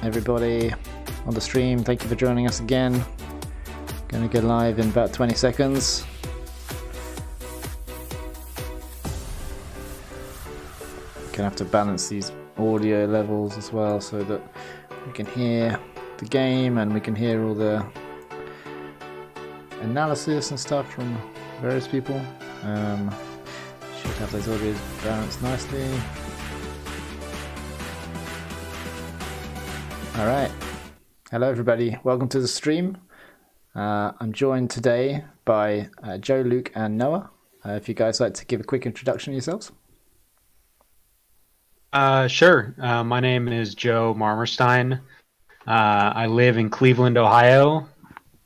everybody on the stream. Thank you for joining us again. Going to go live in about 20 seconds. Gonna have to balance these audio levels as well so that we can hear the game and we can hear all the analysis and stuff from various people. Should have those audios balanced nicely. Alright, hello everybody, welcome to the stream. I'm joined today by Joe, Luke and Noah. If you guys like to give a quick introduction of yourselves. Sure. My name is Joe Marmerstein. I live in Cleveland, Ohio.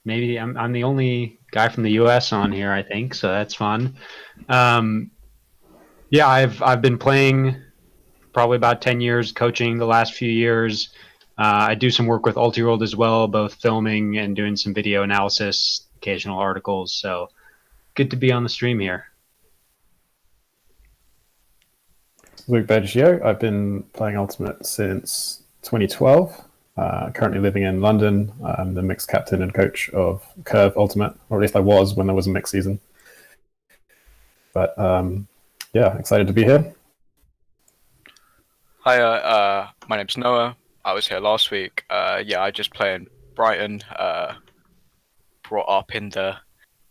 Maybe I'm the only guy from the U.S. on here, I think, so that's fun. Yeah, I've been playing probably about 10 years, coaching the last few years. I do some work with Ultiworld as well, both filming and doing some video analysis, occasional articles. So good to be on the stream here. Luke Bergio. I've been playing Ultimate since 2012. Currently living in London. I'm the mixed captain and coach of Curve Ultimate, or at least I was when there was a mixed season. But yeah, excited to be here. Hi, my name's Noah. I was here last week. Yeah, I just play in Brighton. Brought up in the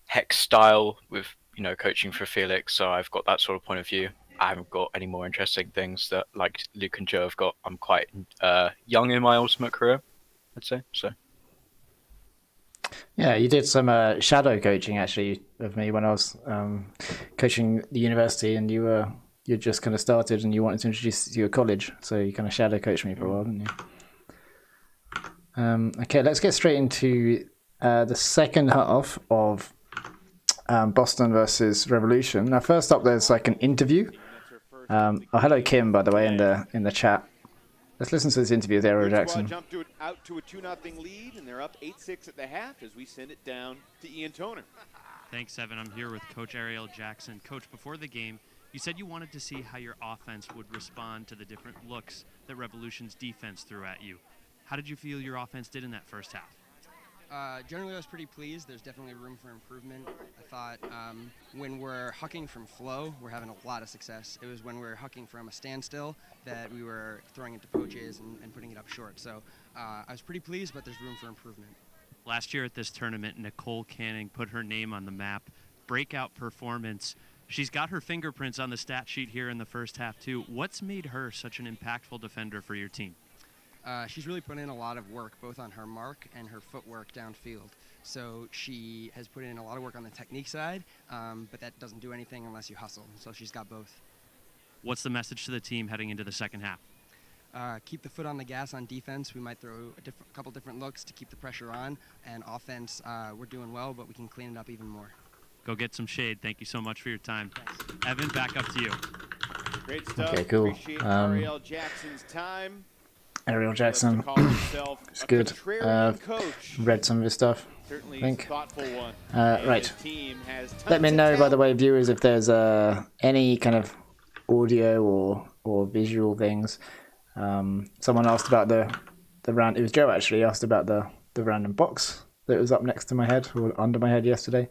hex style with coaching for Felix, so I've got that sort of point of view. I haven't got any more interesting things that like Luke and Joe have got. I'm quite young in my Ultimate career, I'd say. So. Yeah, you did some shadow coaching actually of me when I was coaching the university, and you just kind of started and you wanted to introduce you to college, so you kind of shadow coached me for a while, didn't you? Okay, let's get straight into the second half of Boston versus Revolution. Now, first up, there's like an interview. Oh, hello, Kim, by the way, in the chat. Let's listen to this interview with Ariel Jackson. Jumped out to a 2-0 lead, and they're up 8-6 at the half as we send it down to Ian Toner. Thanks, Evan. I'm here with Coach Ariel Jackson. Coach, before the game, you said you wanted to see how your offense would respond to the different looks that Revolution's defense threw at you. How did you feel your offense did in that first half? Generally, I was pretty pleased. There's definitely room for improvement. I thought when we're hucking from flow, we're having a lot of success. It was when we're hucking from a standstill that we were throwing into poaches and putting it up short. So I was pretty pleased, but there's room for improvement. Last year at this tournament, Nicole Canning put her name on the map. Breakout performance. She's got her fingerprints on the stat sheet here in the first half, too. What's made her such an impactful defender for your team? She's really put in a lot of work, both on her mark and her footwork downfield. So she has put in a lot of work on the technique side, but that doesn't do anything unless you hustle. So she's got both. What's the message to the team heading into the second half? Keep the foot on the gas on defense. We might throw a couple different looks to keep the pressure on. And offense, we're doing well, but we can clean it up even more. Go get some shade. Thank you so much for your time. Thanks. Evan, back up to you. Great stuff. Okay, cool. Appreciate Ariel Jackson's time. Ariel Jackson, it's good. Read some of his stuff, I think. Right. Let me know, by the way, viewers, if there's any kind of audio or visual things. Someone asked about the it was Joe actually asked about the random box that was up next to my head or under my head yesterday.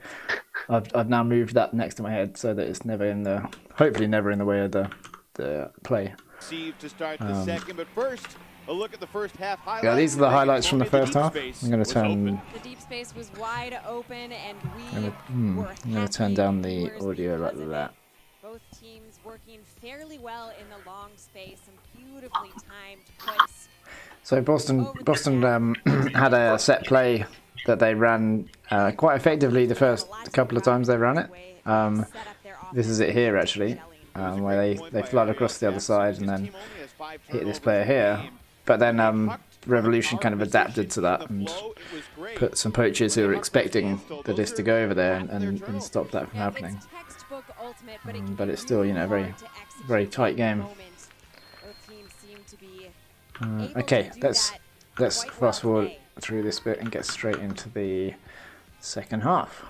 I've now moved that next to my head so that it's never hopefully never in the way of the play. To start the second, but first, a look at the first half highlights. Yeah, these are the highlights from the first half. I'm going to turn. The deep space was wide open, and I'm going to turn down the audio like that. Both teams working fairly well in the long space, some beautifully timed puts. So Boston had a set play that they ran quite effectively the first couple of times they ran it. This is it here actually, where they flood across the other side and then hit this player here. But then Revolution kind of adapted to that and put some poachers who were expecting the disc to go over there and stop that from happening. But it's still, very, very tight game. Okay, let's fast forward through this bit and get straight into the second half.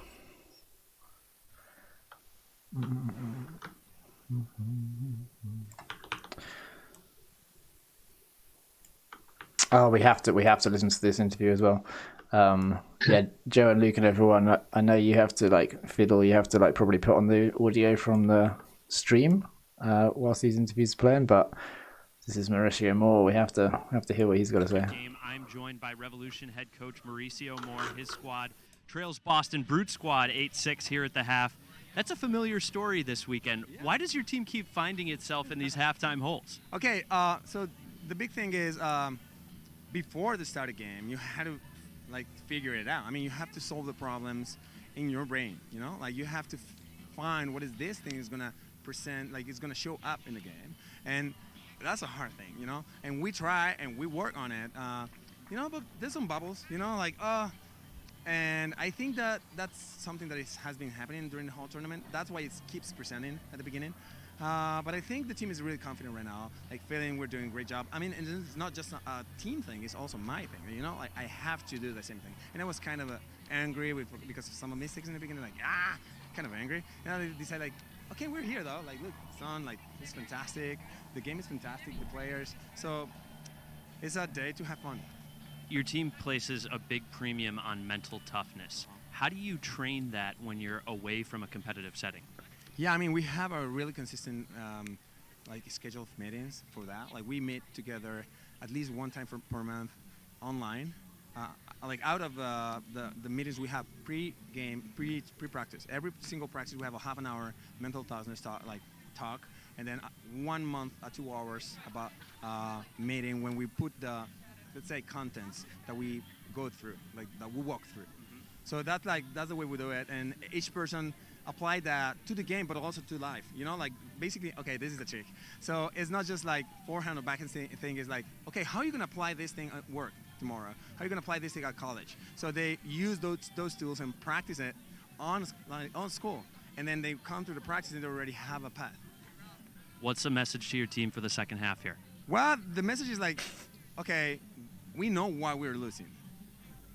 Oh, we have to listen to this interview as well. Yeah, Joe and Luke and everyone. I know you have to like fiddle. You have to like probably put on the audio from the stream whilst these interviews are playing. But this is Mauricio Moore. We have to hear what he's got to say. I'm joined by Revolution head coach Mauricio Moore. His squad trails Boston Brute Squad 8-6 here at the half. That's a familiar story this weekend. Why does your team keep finding itself in these halftime holes? Okay, so the big thing is before the start of the game, you had to like figure it out. I mean, you have to solve the problems in your brain, you know? Like you have to find what is this thing is gonna present, like it's gonna show up in the game. And that's a hard thing, you know? And we try and we work on it, you know, but there's some bubbles, you know, like, and I think that that's something that has been happening during the whole tournament. That's why it keeps presenting at the beginning. But I think the team is really confident right now, like feeling we're doing a great job. I mean, and it's not just a team thing, it's also my thing, you know? Like I have to do the same thing. And I was kind of angry because of some of the mistakes in the beginning, like, kind of angry. And I decided like, okay, we're here though. Like, look, son, like, it's fantastic. The game is fantastic, the players. So it's a day to have fun. Your team places a big premium on mental toughness. How do you train that when you're away from a competitive setting? Yeah, I mean, we have a really consistent like schedule of meetings for that. Like we meet together at least one time per month online. Like out of the meetings we have pre-game, pre-practice. Every single practice we have a half an hour mental toughness talk, and then 1 month, 2 hours about meeting when we put the, let's say, contents that we go through, like that we walk through. So that's the way we do it, and each person apply that to the game, but also to life. You know, like basically, okay, this is the trick. So it's not just like forehand or backhand thing. It's like, okay, how are you gonna apply this thing at work tomorrow? How are you gonna apply this thing at college? So they use those tools and practice it on school, and then they come to the practice and they already have a path. What's the message to your team for the second half here? Well, the message is like, okay, we know why we're losing,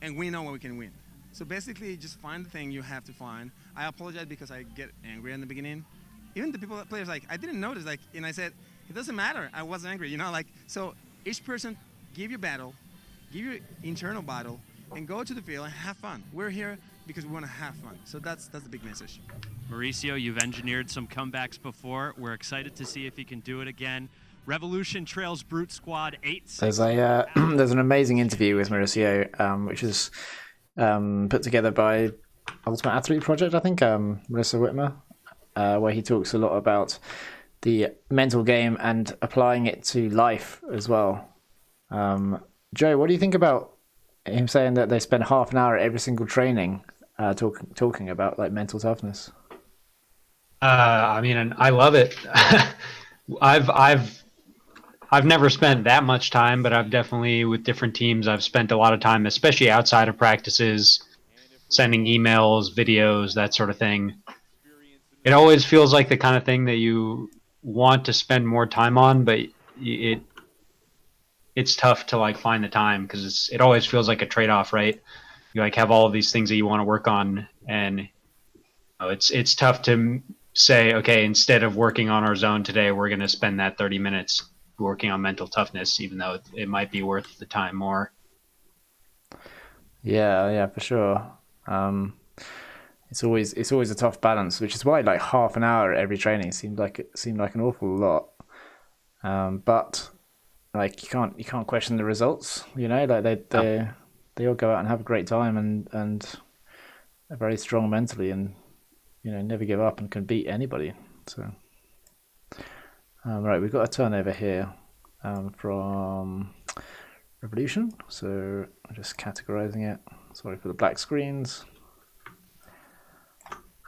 and we know why we can win. So basically, just find the thing you have to find. I apologize because I get angry in the beginning. Even the players, like, I didn't notice, like, and I said, it doesn't matter. I was angry, you know, like, so each person give your battle, give your internal battle, and go to the field and have fun. We're here because we want to have fun. So that's the big message. Mauricio, you've engineered some comebacks before. We're excited to see if you can do it again. Revolution trails Brute Squad 8-6. There's an amazing interview with Mauricio, which is put together by Ultimate Athlete Project, I think, Melissa Whitmer, where he talks a lot about the mental game and applying it to life as well. Joe, what do you think about him saying that they spend half an hour at every single training talking about like mental toughness? I mean, and I love it. I've never spent that much time, but I've definitely, with different teams, I've spent a lot of time, especially outside of practices, sending emails, videos, that sort of thing. It always feels like the kind of thing that you want to spend more time on, but it's tough to like find the time because it always feels like a trade-off, right? You like have all of these things that you want to work on, and it's tough to say, okay, instead of working on our zone today, we're going to spend that 30 minutes working on mental toughness, even though it might be worth the time more. Yeah, for sure. It's always a tough balance, which is why like half an hour at every training seemed like an awful lot. But like you can't question the results, you know, like they all go out and have a great time and are very strong mentally and, you know, never give up and can beat anybody. So right, we've got a turnover here from Revolution, so I'm just categorizing it. Sorry for the black screens.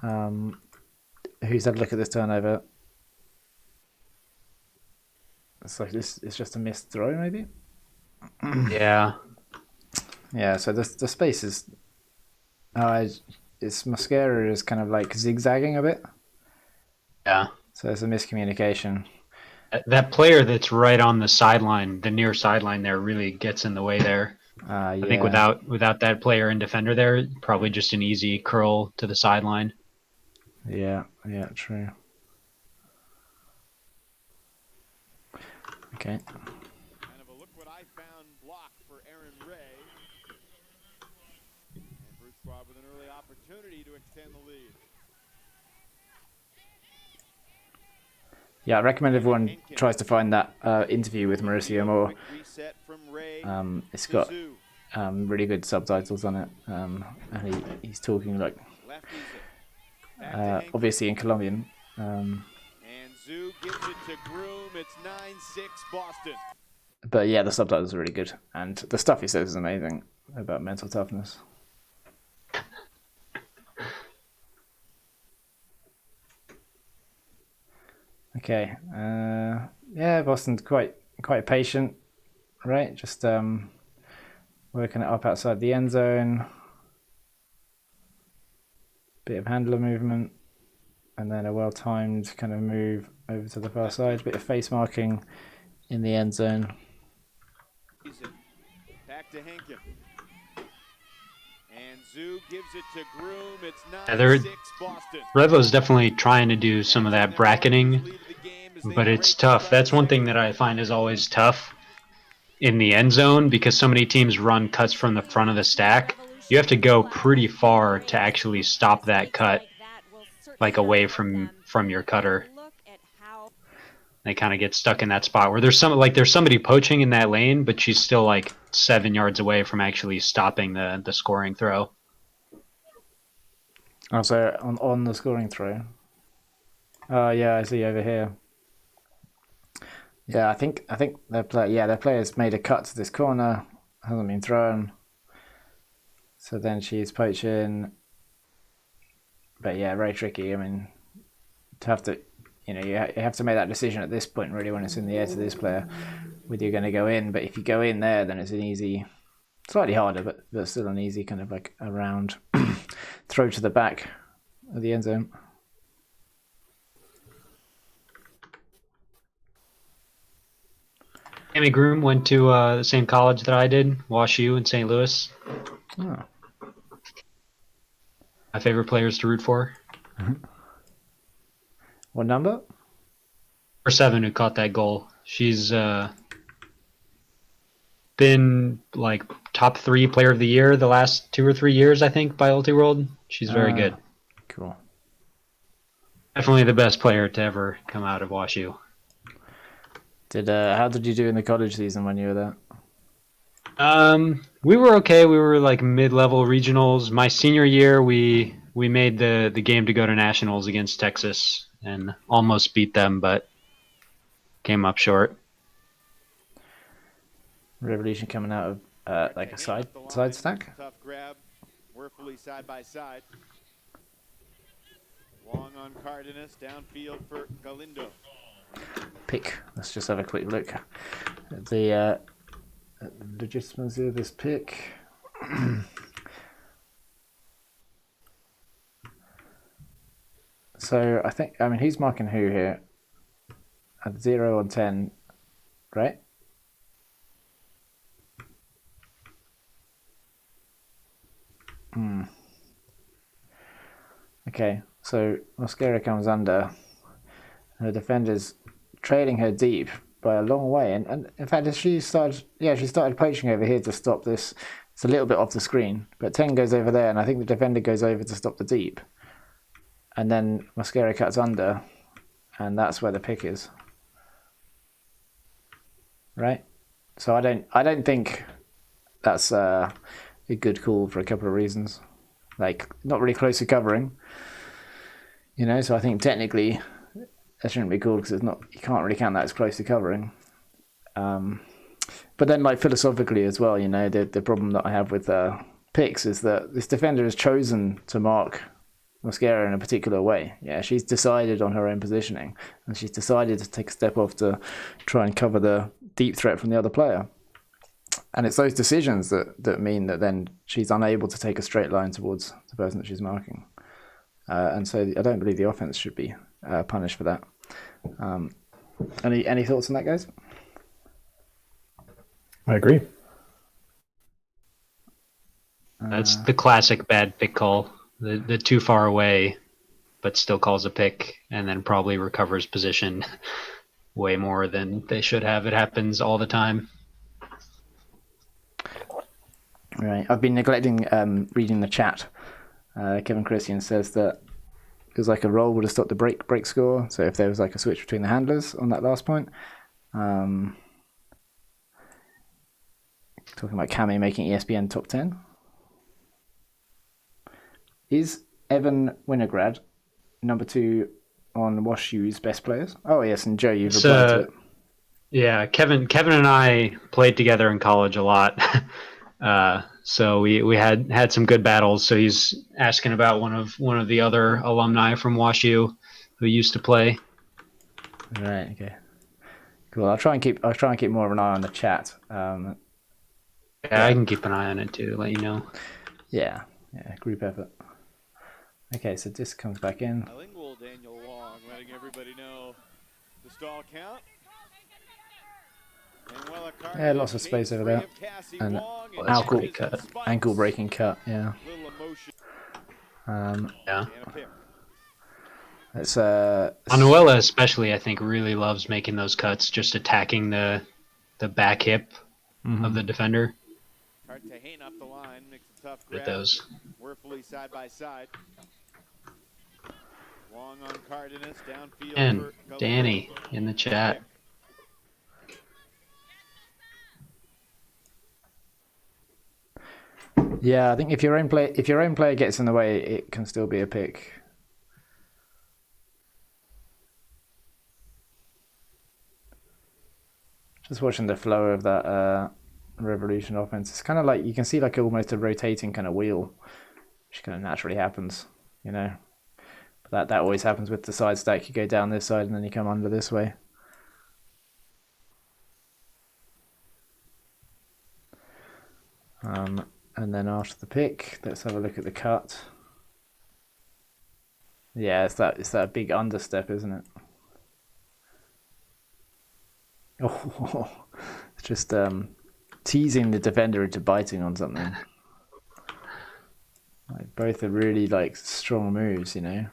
Who's had a look at this turnover? It's like this. It's just a missed throw, maybe. Yeah. Yeah. So the space is. It's Mosquera is kind of like zigzagging a bit. Yeah. So there's a miscommunication. That player that's right on the sideline, the near sideline there, really gets in the way there. Yeah. I think without that player and defender there, probably just an easy curl to the sideline. Yeah, true. Okay. Kind of a look what I found block squad with an early opportunity to extend the lead. Yeah, I recommend everyone tries to find that interview with Mauricio Moore. It's got really good subtitles on it, and he's talking like obviously in Colombian. And Zoo gives it to Groom. It's 9-6 Boston. But yeah, the subtitles are really good, and the stuff he says is amazing about mental toughness. Okay, yeah, Boston's quite patient, right? Just working it up outside the end zone. Bit of handler movement, and then a well-timed kind of move over to the far side. Bit of face marking in the end zone. Back to Henkin. And Zoo gives it to Groom. It's 9-6 Boston. Revo's definitely trying to do some of that bracketing, but it's tough. That's one thing that I find is always tough in the end zone, because so many teams run cuts from the front of the stack. You have to go pretty far to actually stop that cut, like away from your cutter. They kind of get stuck in that spot where there's somebody poaching in that lane, but she's still like 7 yards away from actually stopping the scoring throw. Oh, so on the scoring throw. Oh yeah, I see over here. Yeah, I think their player's made a cut to this corner, hasn't been thrown. So then she's poaching. But yeah, very tricky. I mean, to have to. You have to make that decision at this point, really, when it's in the air to this player, whether you're going to go in. But if you go in there, then it's an easy, slightly harder, but still an easy kind of like a round throw to the back of the end zone. Amy Groom went to the same college that I did, WashU in St. Louis. Oh. My favorite players to root for. What number? Or 7 who caught that goal. She's been like top 3 player of the year the last 2 or 3 years, I think, by Ultiworld. She's very good. Cool. Definitely the best player to ever come out of WashU. How did you do in the college season when you were there? We were okay. We were like mid-level regionals. My senior year, we made the game to go to nationals against Texas and almost beat them, but came up short. Revolution coming out of like a side stack. Tough grab, worthfully side by side. Long on Cardenas, downfield for Galindo. Pick. Let's just have a quick look at the legitimacy of this pick. So I mean he's marking who here at 0 on 10, right? Okay, so Mosquera comes under. Her defender's trailing her deep by a long way, and in fact she started poaching over here to stop this. It's a little bit off the screen, but 10 goes over there, and I think the defender goes over to stop the deep. And then Mosquera cuts under, and that's where the pick is. Right? So I don't think that's a good call for a couple of reasons. Like, not really close to covering. So I think technically that shouldn't be called because it's not, you can't really count that as close to covering. But then like philosophically as well, the problem that I have with picks is that this defender has chosen to mark Mosquera in a particular way. Yeah, she's decided on her own positioning, and she's decided to take a step off to try and cover the deep threat from the other player. And it's those decisions that mean that then she's unable to take a straight line towards the person that she's marking. And so I don't believe the offense should be punished for that. Any thoughts on that, guys? I agree. That's the classic bad pick call. The too far away, but still calls a pick, and then probably recovers position way more than they should have. It happens all the time. Right. I've been neglecting reading the chat. Kevin Christian says that it was like a roll would have stopped the break score. So if there was like a switch between the handlers on that last point. Talking about Cammy making ESPN top 10. Is Evan Winograd number 2 on WashU's best players? Oh yes, and Joe, you've replied to it. Yeah, Kevin and I played together in college a lot. So we had some good battles. So he's asking about one of the other alumni from WashU who used to play. Right. Okay. Cool. I'll try and keep more of an eye on the chat. Yeah, I can keep an eye on it too. Let you know. Yeah. Group effort. Okay, so this comes back in. Bilingual Daniel Wong letting everybody know the stall count. Yeah, lots of space over there. And ankle breaking cut, yeah. Yeah. It's Manuela especially, I think, really loves making those cuts, just attacking the back hip of the defender. Cartagena up the line, makes a tough With grab. those. Worthfully side by side. Long on Cardenas, downfield. And Danny in the chat. Yeah, I think if your own player gets in the way, it can still be a pick. Just watching the flow of that Revolution offense, it's kind of like you can see like almost a rotating kind of wheel, which kind of naturally happens, you know. But that always happens with the side stack. You go down this side and then you come under this way. And then after the pick, let's have a look at the cut. Yeah, it's that big understep, isn't it? Oh, it's just teasing the defender into biting on something. Like, both are really like strong moves, you know.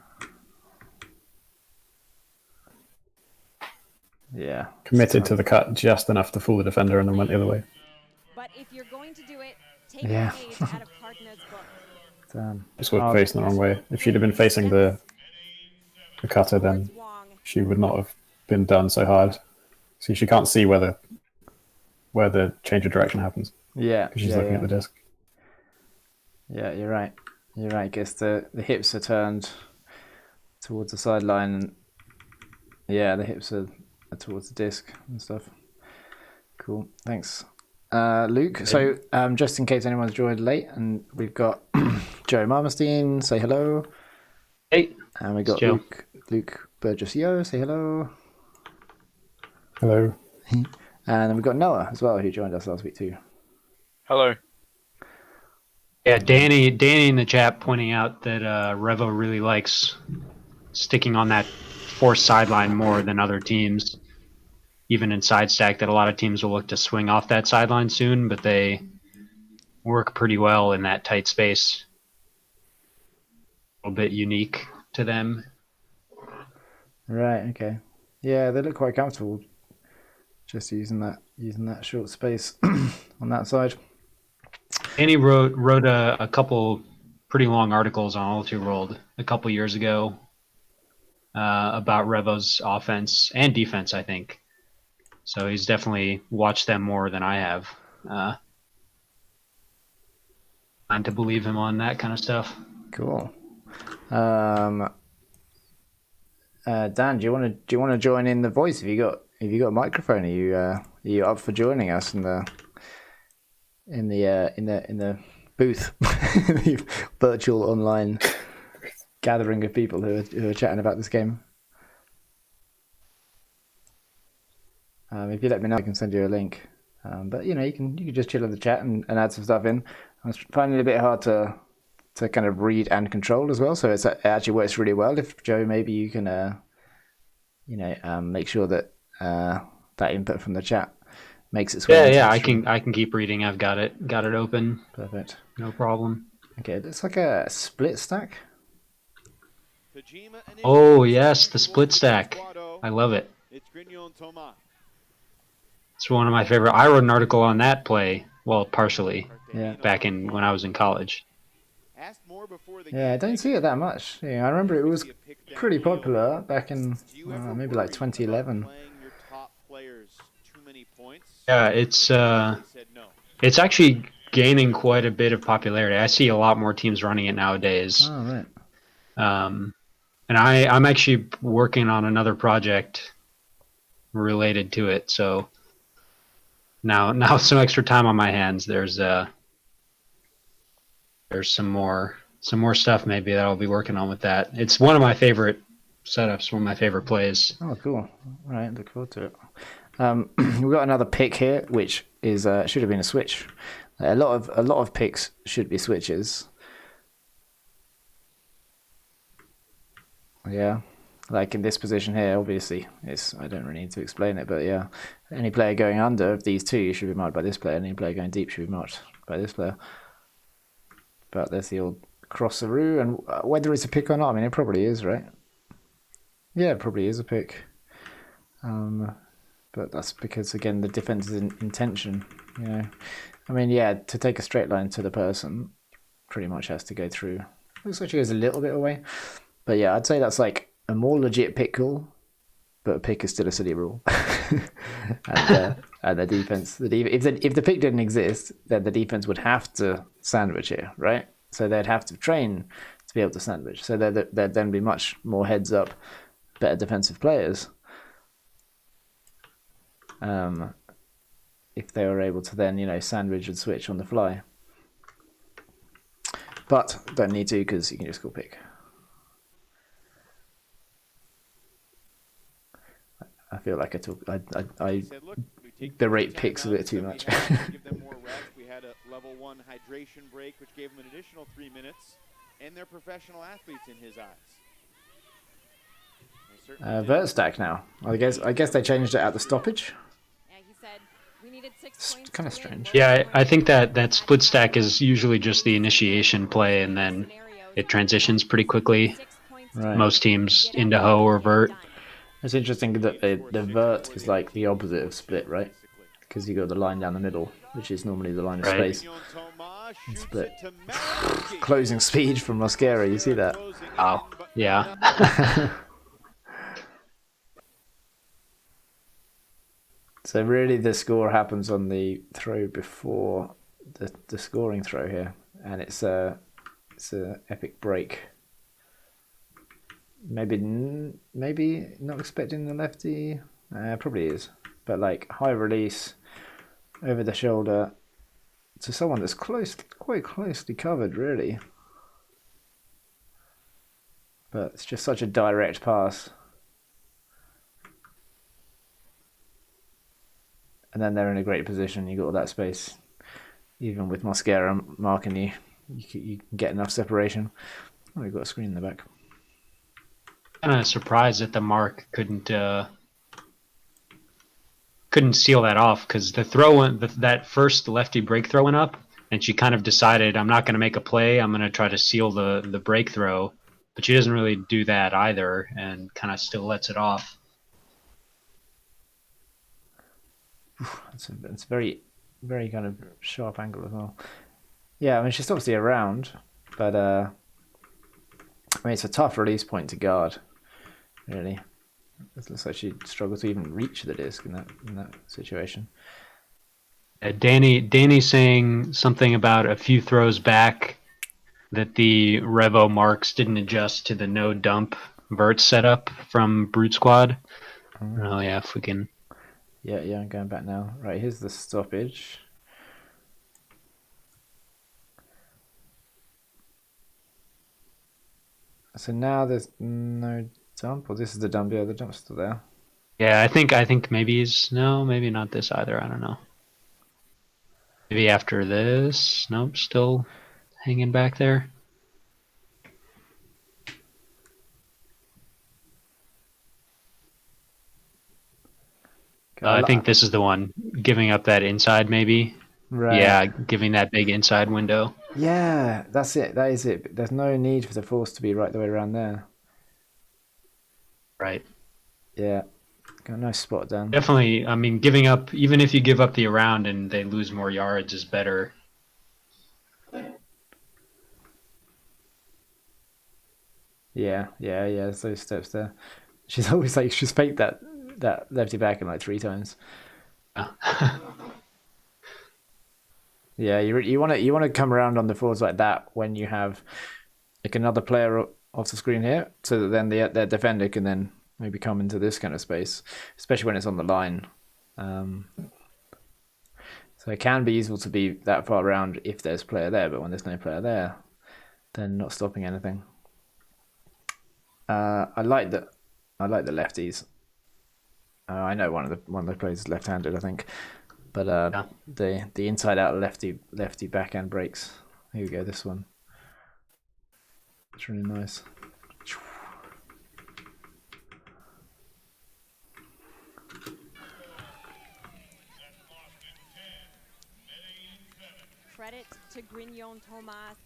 Yeah. Committed to the cut just enough to fool the defender and then went the other way. But if you're going to do it, take Yeah. a page out of Cardenas' book. Just was facing the wrong way. If she'd have been facing the cutter, then she would not have been done so hard. See, she can't see where the change of direction happens. Yeah. Because she's looking at the disc. Yeah, you're right. You're right. I guess the hips are turned towards the sideline. And yeah, the hips are towards the disc and stuff. Cool. Thanks. Luke, so just in case anyone's joined late, and we've got Joe Marmerstein, say hello. Hey. And we got Luke Burgess-Yo, say hello. Hello. And then we've got Noah as well, who joined us last week too. Hello. Yeah, Danny in the chat pointing out that Revo really likes sticking on that forced sideline more than other teams. Even in side stack, that a lot of teams will look to swing off that sideline soon, but they work pretty well in that tight space. A little bit unique to them. Right. Okay. Yeah, they look quite comfortable just using that short space on that side. Danny wrote a couple pretty long articles on All Too Rolled a couple years ago about Revo's offense and defense, I think. So he's definitely watched them more than I have. Time to believe him on that kind of stuff. Cool. Dan, do you want to join in the voice? Have you got a microphone? Are you up for joining us in the booth, the virtual online gathering of people who are chatting about this game? If you let me know, I can send you a link. But you can just chill in the chat and add some stuff in. I was finding it a bit hard to kind of read and control as well. So it actually works really well. If Joe, maybe you can make sure that that input from the chat makes its way. Yeah. I can keep reading. I've got it open. Perfect. No problem. Okay, it's like a split stack. Oh yes, the split stack. I love it. It's one of my favorite. I wrote an article on that play. Well, partially. Yeah. Back when I was in college. Yeah, I don't see it that much. Yeah, I remember it was pretty popular back in maybe like 2011. Yeah, it's actually gaining quite a bit of popularity. I see a lot more teams running it nowadays. Oh, right. And I'm actually working on another project related to it. So now some extra time on my hands. There's some more stuff maybe that I'll be working on with that. It's one of my favorite setups, one of my favorite plays. Oh, cool. All right, look forward to it. We've got another pick here, which is should have been a switch. A lot of picks should be switches. Yeah, like in this position here, obviously, I don't really need to explain it, but yeah, any player going under of these two should be marked by this player, and any player going deep should be marked by this player. But there's the old crosseroo, and whether it's a pick or not, I mean, it probably is, right? Yeah, it probably is a pick. But that's because, again, the defense is in tension, you know. I mean, yeah, to take a straight line to the person, pretty much has to go through. Looks like she goes a little bit away. But yeah, I'd say that's like a more legit pick call, but a pick is still a silly rule. and the defense, if the pick didn't exist, then the defense would have to sandwich here, right? So they'd have to train to be able to sandwich. So there'd then be much more heads up, better defensive players. If they were able to then, you know, sandwich and switch on the fly. But don't need to, because you can just go pick. I feel like I berate picks a bit too much. Give them more rest. We had a level 1 hydration break, which gave them an additional 3 minutes, and they're professional athletes in his eyes. Vert stack now. I guess they changed it at the stoppage. Yeah, he said we needed 6 points. It's kind of strange. Yeah, I think that split stack is usually just the initiation play, and then it transitions pretty quickly. Right. Most teams into hoe or vert. It's interesting that the vert is like the opposite of split, right? Because you got the line down the middle, which is normally the line of space. And split. Closing speed from Mosquera, you see that? Oh, yeah. So really the score happens on the throw before the scoring throw here. And it's a epic break. Maybe not expecting the lefty. Probably is, but like high release over the shoulder to someone that's quite closely covered, really. But it's just such a direct pass, and then they're in a great position. You got all that space, even with Mosquera marking you. You can get enough separation. Oh, we've got a screen in the back. Kind of surprised that the mark couldn't seal that off, because the throw that first lefty break throw went up, and she kind of decided, I'm not going to make a play, I'm going to try to seal the break throw, but she doesn't really do that either, and kind of still lets it off. It's very, very kind of sharp angle as well. Yeah, I mean, she's obviously around, but I mean, it's a tough release point to guard. Really, it looks like she struggles to even reach the disc in that situation. Danny saying something about a few throws back that the Revo marks didn't adjust to the no dump vert setup from Brute Squad. Oh yeah, if we can. Yeah, I'm going back now. Right, here's the stoppage. So now there's no dump, or this is the dump. Yeah, the dump's still there. Yeah, I think maybe maybe not this either. I don't know. Maybe after this. Nope, still hanging back there. I think this is the one, giving up that inside maybe. Right. Yeah, giving that big inside window. Yeah, that's it. That is it. There's no need for the force to be right the way around there. Right. Yeah. Got a nice spot down. Definitely, I mean, giving up, even if you give up the around and they lose more yards, is better. Yeah. There's those steps there. She's always like she's faked that lefty back in like 3 times. Yeah, you want to come around on the forwards like that when you have like another player off the screen here, so that then the defender can then maybe come into this kind of space, especially when it's on the line. So it can be useful to be that far around if there's a player there, but when there's no player there, then not stopping anything. I like the lefties. I know one of the players is left-handed, I think, but the inside-out lefty backhand breaks. Here we go. This one. It's really nice. Credit to Grignon Thomas.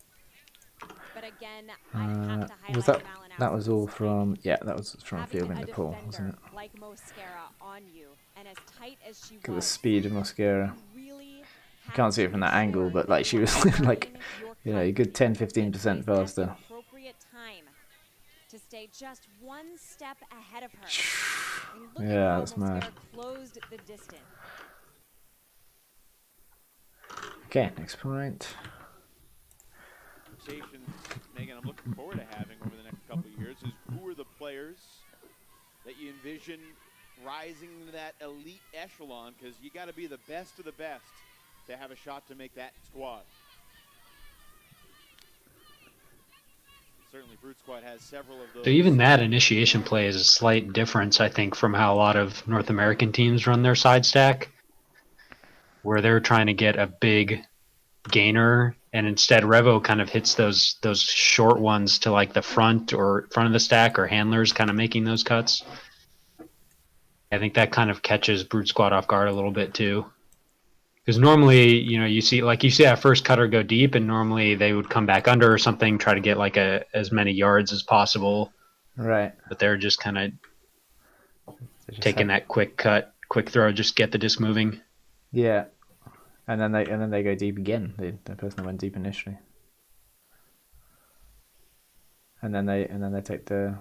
But again, I have to highlight that was all from that was from fielding the pool, wasn't it? Like Mosquera on you, and as tight as she Look at the speed of Mosquera. You can't see it from that angle, but like she was like, a good 10-15% faster. Appropriate time to stay just one step ahead of her. Yeah, that's mad. Closed the distance. Okay, next point. Megan, I'm looking forward to having over the next couple of years is who are the players that you envision rising to that elite echelon, because you got to be the best of the best to have a shot to make that squad. Certainly Brute Squad has several of those. So even that initiation play is a slight difference, I think, from how a lot of North American teams run their side stack, where they're trying to get a big gainer, and instead Revo kind of hits those short ones to like the front of the stack, or handlers kind of making those cuts. I think that kind of catches Brute Squad off guard a little bit too, because normally you see that first cutter go deep, and normally they would come back under or something, try to get like as many yards as possible, right? But they're just kind of taking that quick cut, quick throw, just get the disc moving. Yeah. And then they go deep again. The person that went deep initially, and then they take the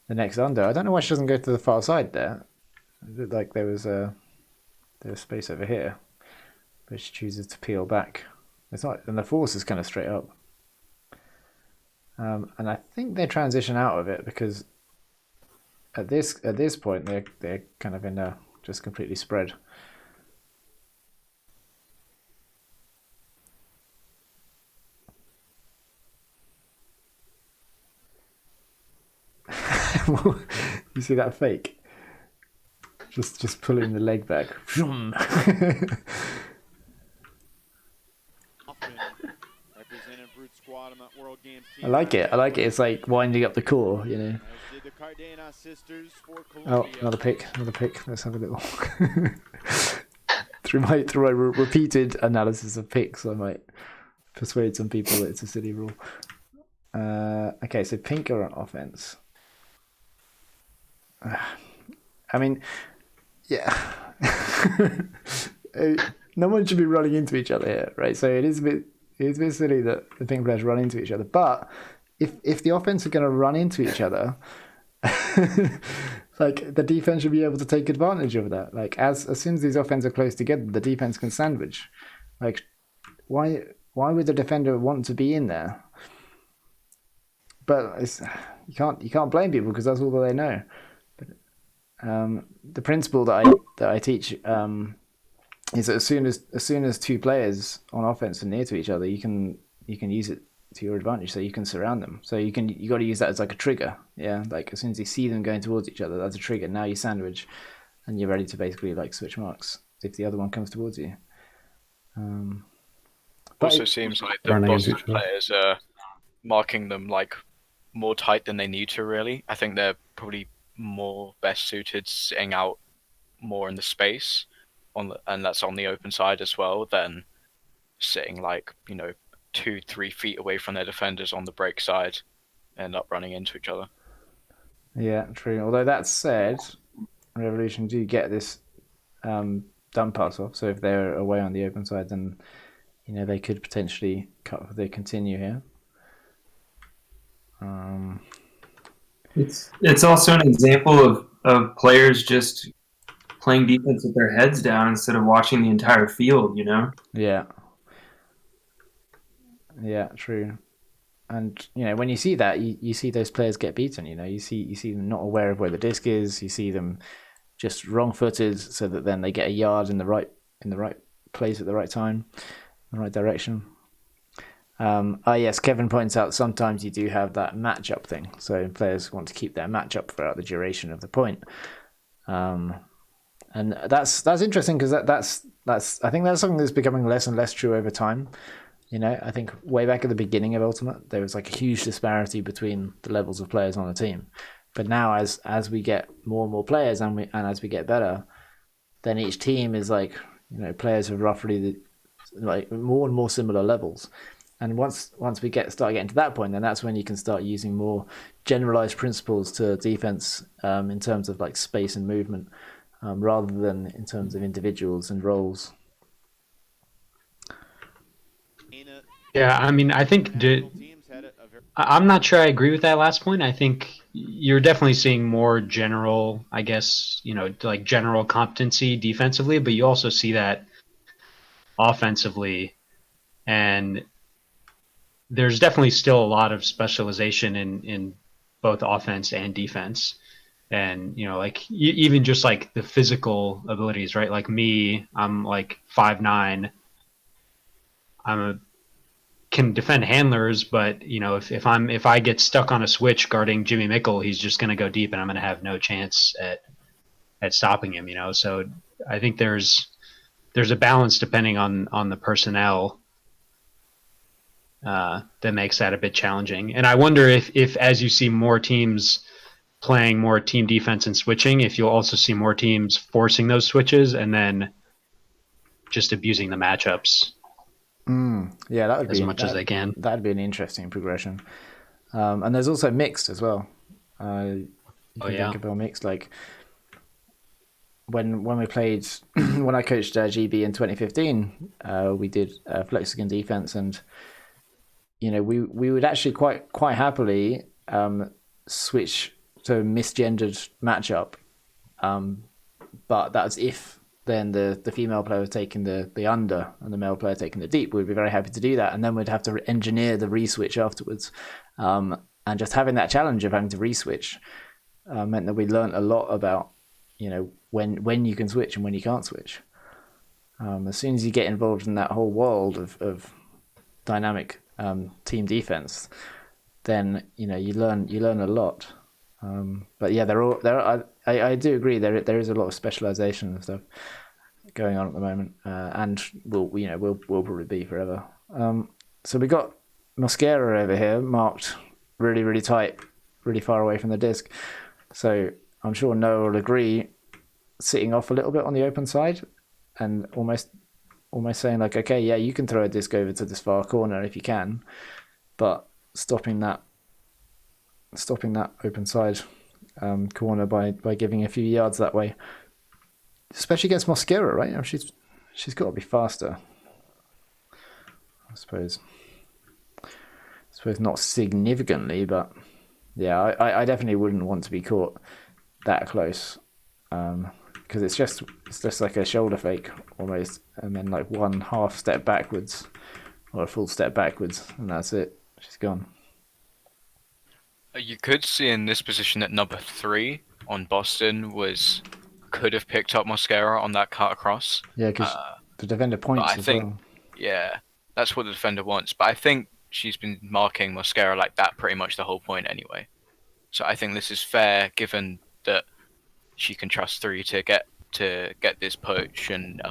next under. I don't know why she doesn't go to the far side there. It looked like there was space over here, but she chooses to peel back. It's not, and the force is kind of straight up. And I think they transition out of it because at this point they're kind of in a just completely spread. You see that fake? Just pulling the leg back. I like it. It's like winding up the core, Oh, another pick. Let's have a little. through my repeated analysis of picks, I might persuade some people that it's a silly rule. Okay, so pink are on offense. I mean, yeah. No one should be running into each other here, right? So it's a bit silly that the pink players run into each other. But if the offense are going to run into each other, like the defense should be able to take advantage of that. Like as soon as these offenses are close together, the defense can sandwich. Like why would the defender want to be in there? But you can't blame people because that's all that they know. But the principle that I teach is that as soon as two players on offense are near to each other, you can use it to your advantage. So you can surround them. So you got to use that as like a trigger. Yeah, like as soon as you see them going towards each other, that's a trigger. Now you sandwich, and you're ready to basically like switch marks if the other one comes towards you. Also seems like the Boston players are marking them like more tight than they need to. Really, I think they're probably more best suited sitting out more in the space and that's on the open side as well, than sitting like 2-3 feet away from their defenders on the break side and end up running into each other. Yeah, true. Although that said, Revolution do get this dump pass off. So if they're away on the open side, then they could potentially cut. They continue here. It's also an example of players just playing defense with their heads down instead of watching the entire field, you know? Yeah. Yeah, true. And when you see that, you see those players get beaten. You see them not aware of where the disc is. You see them just wrong-footed, so that then they get a yard in the right place at the right time, the right direction. Yes, Kevin points out sometimes you do have that matchup thing. So players want to keep their matchup throughout the duration of the point. And that's interesting, because that's I think that's something that's becoming less and less true over time. I think way back at the beginning of Ultimate, there was like a huge disparity between the levels of players on a team. But now, as we get more and more players, and as we get better, then each team is like, players of roughly like more and more similar levels. And once we start getting to that point, then that's when you can start using more generalized principles to defense, in terms of like space and movement, rather than in terms of individuals and roles. Yeah, I mean, I think I'm not sure I agree with that last point. I think you're definitely seeing more general, I guess, like general competency defensively, but you also see that offensively. And there's definitely still a lot of specialization in both offense and defense. And, like even just like the physical abilities, right? Like me, I'm like 5'9". Can defend handlers, but if I get stuck on a switch guarding Jimmy Mickle, he's just going to go deep, and I'm going to have no chance at stopping him. So I think there's a balance depending on the personnel that makes that a bit challenging. And I wonder if as you see more teams playing more team defense and switching, if you'll also see more teams forcing those switches and then just abusing the matchups. Yeah, that would be as much as they can. That'd be an interesting progression. And there's also mixed as well. You can think about mixed, like when we played when I coached GB in 2015, we did Flexicon defense, and we would actually quite happily switch to a misgendered matchup, but that's if then the female player was taking the under and the male player taking the deep. We'd be very happy to do that, and then we'd have to engineer the reswitch afterwards. And just having that challenge of having to reswitch meant that we learned a lot about when you can switch and when you can't switch. As soon as you get involved in that whole world of dynamic team defense, then you learn a lot. But yeah, I do agree there is a lot of specialization and stuff going on at the moment, and will probably be forever. So we got Mosquera over here marked really, really tight, really far away from the disc. So I'm sure Noah will agree, sitting off a little bit on the open side and almost saying like, okay, yeah, you can throw a disc over to this far corner if you can, but stopping that open side corner by giving a few yards that way, especially against Mosquera, right? She's got to be faster, I suppose not significantly, but yeah, I definitely wouldn't want to be caught that close, because it's just like a shoulder fake almost, and then like one half step backwards or a full step backwards, and that's it. She's gone. You could see in this position that number 3 on Boston could have picked up Mosquera on that cut across. Yeah, because the defender points as well. Yeah, that's what the defender wants. But I think she's been marking Mosquera like that pretty much the whole point anyway. So I think this is fair, given that she can trust 3 to get this poach and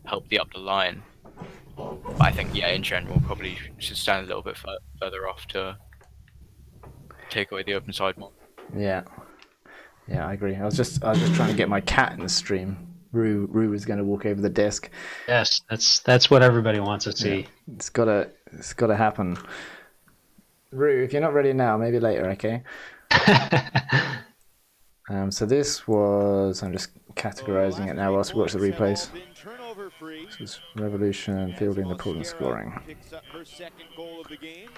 help up the line. But I think, yeah, in general, probably should stand a little bit further off to take away the open side more. Yeah, I agree. I was just trying to get my cat in the stream. Rue was going to walk over the desk. Yes, that's what everybody wants to see. Yeah, it's gotta happen. Rue, if you're not ready now, maybe later, okay? So this was, I'm just categorizing it now whilst we watch the replays. This is Revolution, fielding the pull and scoring. Picks up her second goal of the game.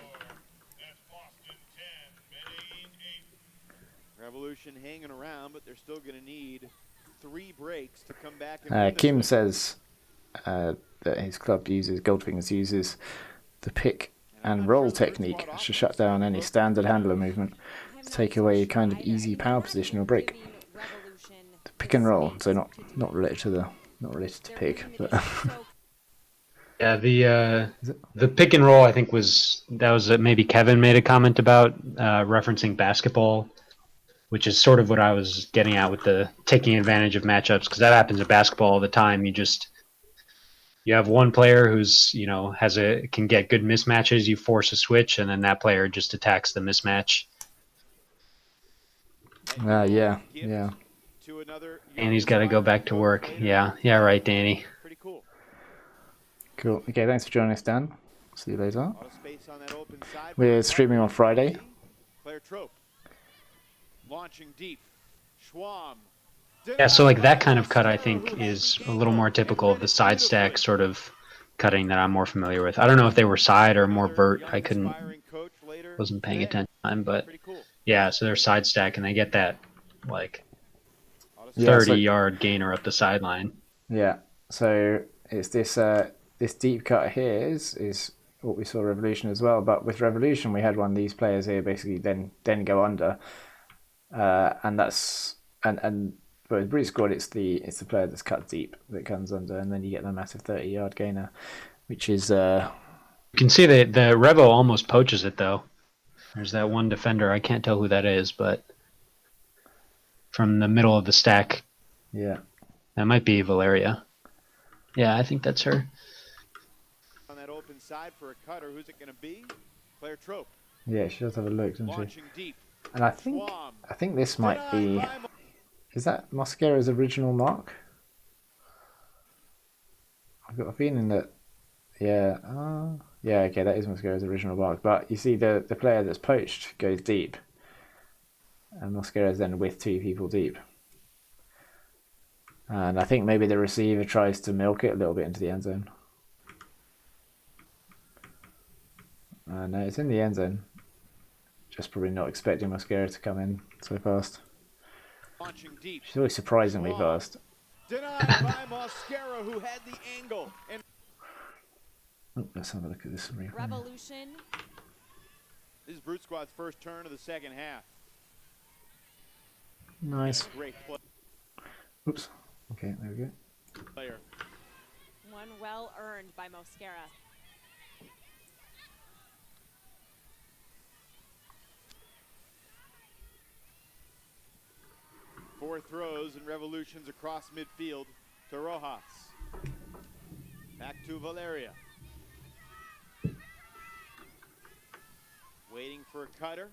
Revolution hanging around, but they're still going to need 3 breaks to come back. And Kim says that his club Goldfingers uses the pick and roll technique to shut down any standard handler movement to take away a kind of easy power position or break. The pick and roll, so not related to pick, but yeah, the pick and roll I think was maybe Kevin made a comment about referencing basketball, which is sort of what I was getting at with the taking advantage of matchups, because that happens in basketball all the time. You have one player who's can get good mismatches. You force a switch, and then that player just attacks the mismatch. Yeah. And he's got to go back to work. Yeah, right, Danny. Pretty cool. Cool. Okay, thanks for joining us, Dan. See you later. We're streaming on Friday. Player Trope. Launching deep. Schwam. Yeah, so like that kind of cut I think is a little more typical of the side stack sort of cutting that I'm more familiar with. I don't know if they were side or more vert. Wasn't paying attention, but yeah, so they're side stack and they get that like 30-yard gainer up the sideline. Yeah, so it's this deep cut here is what we saw Revolution as well. But with Revolution, we had one of these players here basically then go under, and but with Brute Squad, it's the player that's cut deep that comes under, and then you get the massive 30-yard gainer, which is. You can see the Revo almost poaches it though. There's that one defender. I can't tell who that is, but from the middle of the stack. Yeah. That might be Valeria. Yeah, I think that's her. On that open side for a cutter, who's it going to be? Player Trope. Yeah, she does have a look, doesn't she? Deep. And I think this might be. Is that Mosquera's original mark? I've got a feeling that. Yeah. Yeah. Okay, that is Mosquera's original mark. But you see, the player that's poached goes deep, and Mosquera's then with 2 people deep. And I think maybe the receiver tries to milk it a little bit into the end zone. No, it's in the end zone. Just probably not expecting Mosquera to come in so fast. She's always surprisingly fast. Denied by Mosquera, who had the angle. Let's have a look at this replay. Revolution. This is Brute Squad's first turn of the second half. Nice. Great play. Oops. Okay, there we go. Player. One well earned by Mosquera. Four throws and Revolutions across midfield to Rojas. Back to Valeria. Waiting for a cutter.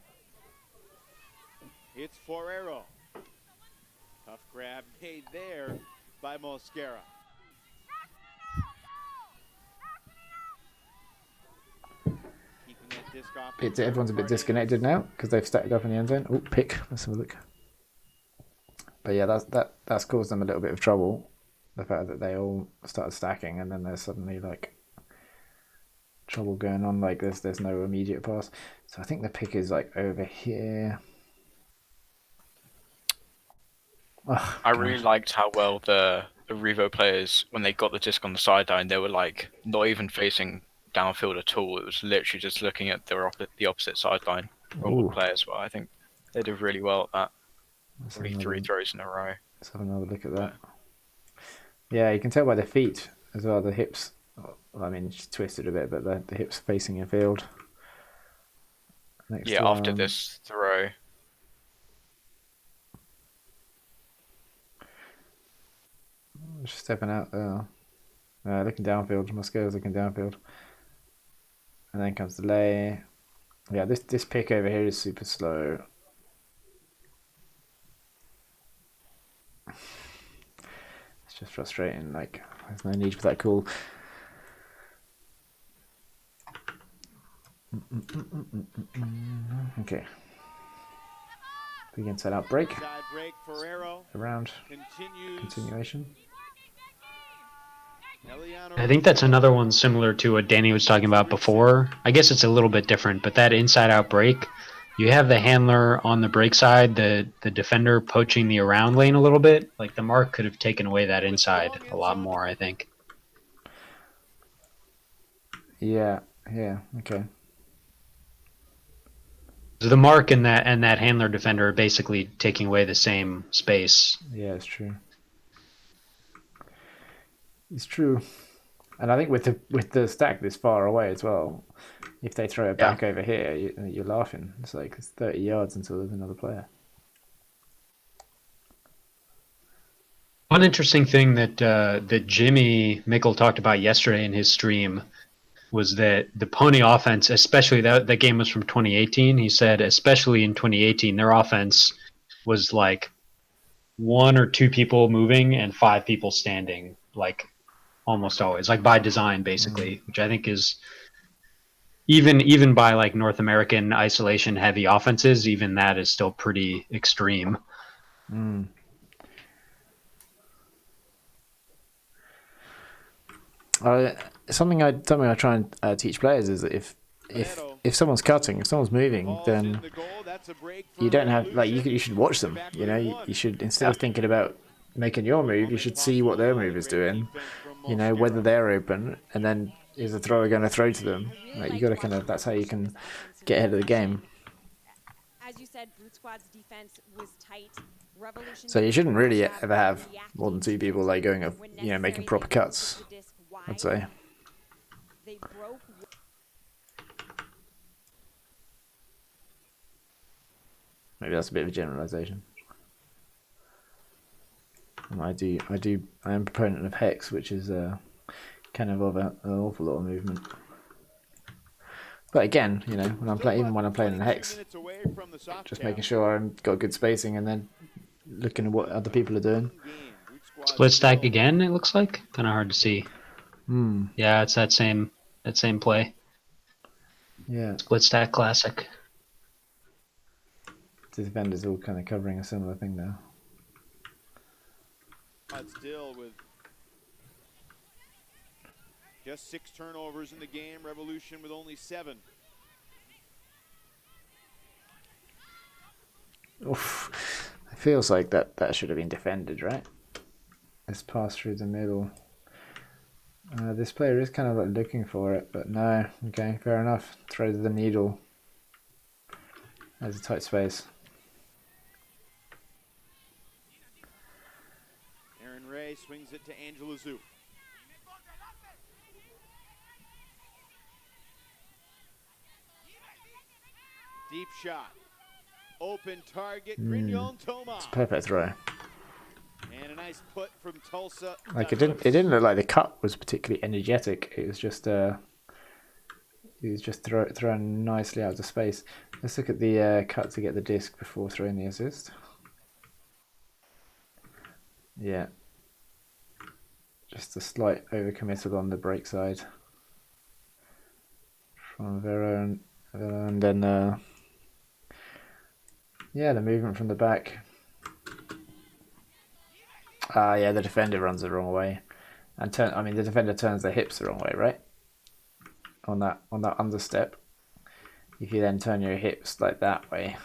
It's Forero. Tough grab made there by Mosquera. Keeping that disc off. Everyone's a bit disconnected now because they've stacked up in the end zone. Oh, pick. Let's have a look. But yeah, that's caused them a little bit of trouble. The fact that they all started stacking and then there's suddenly like trouble going on. Like there's no immediate pass. So I think the pick is like over here. Oh, I really liked how well the Revo players, when they got the disc on the sideline, they were like not even facing downfield at all. It was literally just looking at the opposite sideline. All the players were. I think they did really well at that. Probably 3 throws in a row. Let's have another look at that. Yeah, you can tell by the feet as well. The hips. Well, I mean, she's twisted a bit, but the hips facing in field. Next after this throw. Just stepping out there. Looking downfield. Mosquera's looking downfield. And then comes the lay. Yeah, this pick over here is super slow. It's just frustrating. Like, there's no need for that call. Okay. Begin set out break. Around continuation. I think that's another one similar to what Danny was talking about before. I guess it's a little bit different, but that inside out break, you have the handler on the break side, the defender poaching the around lane a little bit. Like the mark could have taken away that inside a lot more, I think. Yeah, okay. So the mark and that handler defender are basically taking away the same space. Yeah, it's true. It's true. And I think with the stack this far away as well, if they throw it back over here, you're laughing. It's like it's 30 yards until there's another player. One interesting thing that Jimmy Mickle talked about yesterday in his stream was that the Pony offense, especially that game was from 2018. He said, especially in 2018, their offense was like 1 or 2 people moving and 5 people standing, like almost always, like by design, basically, which I think is even by like North American isolation heavy offenses, even that is still pretty extreme. Something I try and teach players is that if someone's cutting, if someone's moving, then you don't have you should watch them. You know, you should, instead of thinking about making your move, you should see what their move is doing. You know, whether they're open, and then is the thrower going to throw to them? Like, you got to kind of, that's how you can get ahead of the game. As you said, Brute Squad's defense was tight. Revolution, so you shouldn't really ever have more than 2 people like going up, you know, making proper cuts, I'd say. They broke. Maybe that's a bit of a generalization. I am a proponent of Hex, which is kind of an awful lot of movement. But again, you know, even when I'm playing in Hex, just making sure I've got good spacing and then looking at what other people are doing. Split stack again, it looks like. Kind of hard to see. Yeah, it's that same play. Yeah. Split stack classic. The defender's all kind of covering a similar thing now. Still with just 6 turnovers in the game, Revolution with only 7. Oof. It feels like that should have been defended, right? This pass through the middle. This player is kind of like looking for it, but no. Okay, fair enough. Throw the needle. There's a tight space. Ray swings it to Angela Zhu. Deep shot. Open target. Grignon Thomas. It's a perfect throw. And a nice put from Tulsa. Like it didn't look like the cut was particularly energetic. It was just thrown nicely out of space. Let's look at the cut to get the disc before throwing the assist. Yeah. Just a slight overcommittal on the break side from Vero, and then yeah, the movement from the back. Yeah, the defender runs the wrong way, and the defender turns their hips the wrong way, right? On that understep. If you then turn your hips like that way,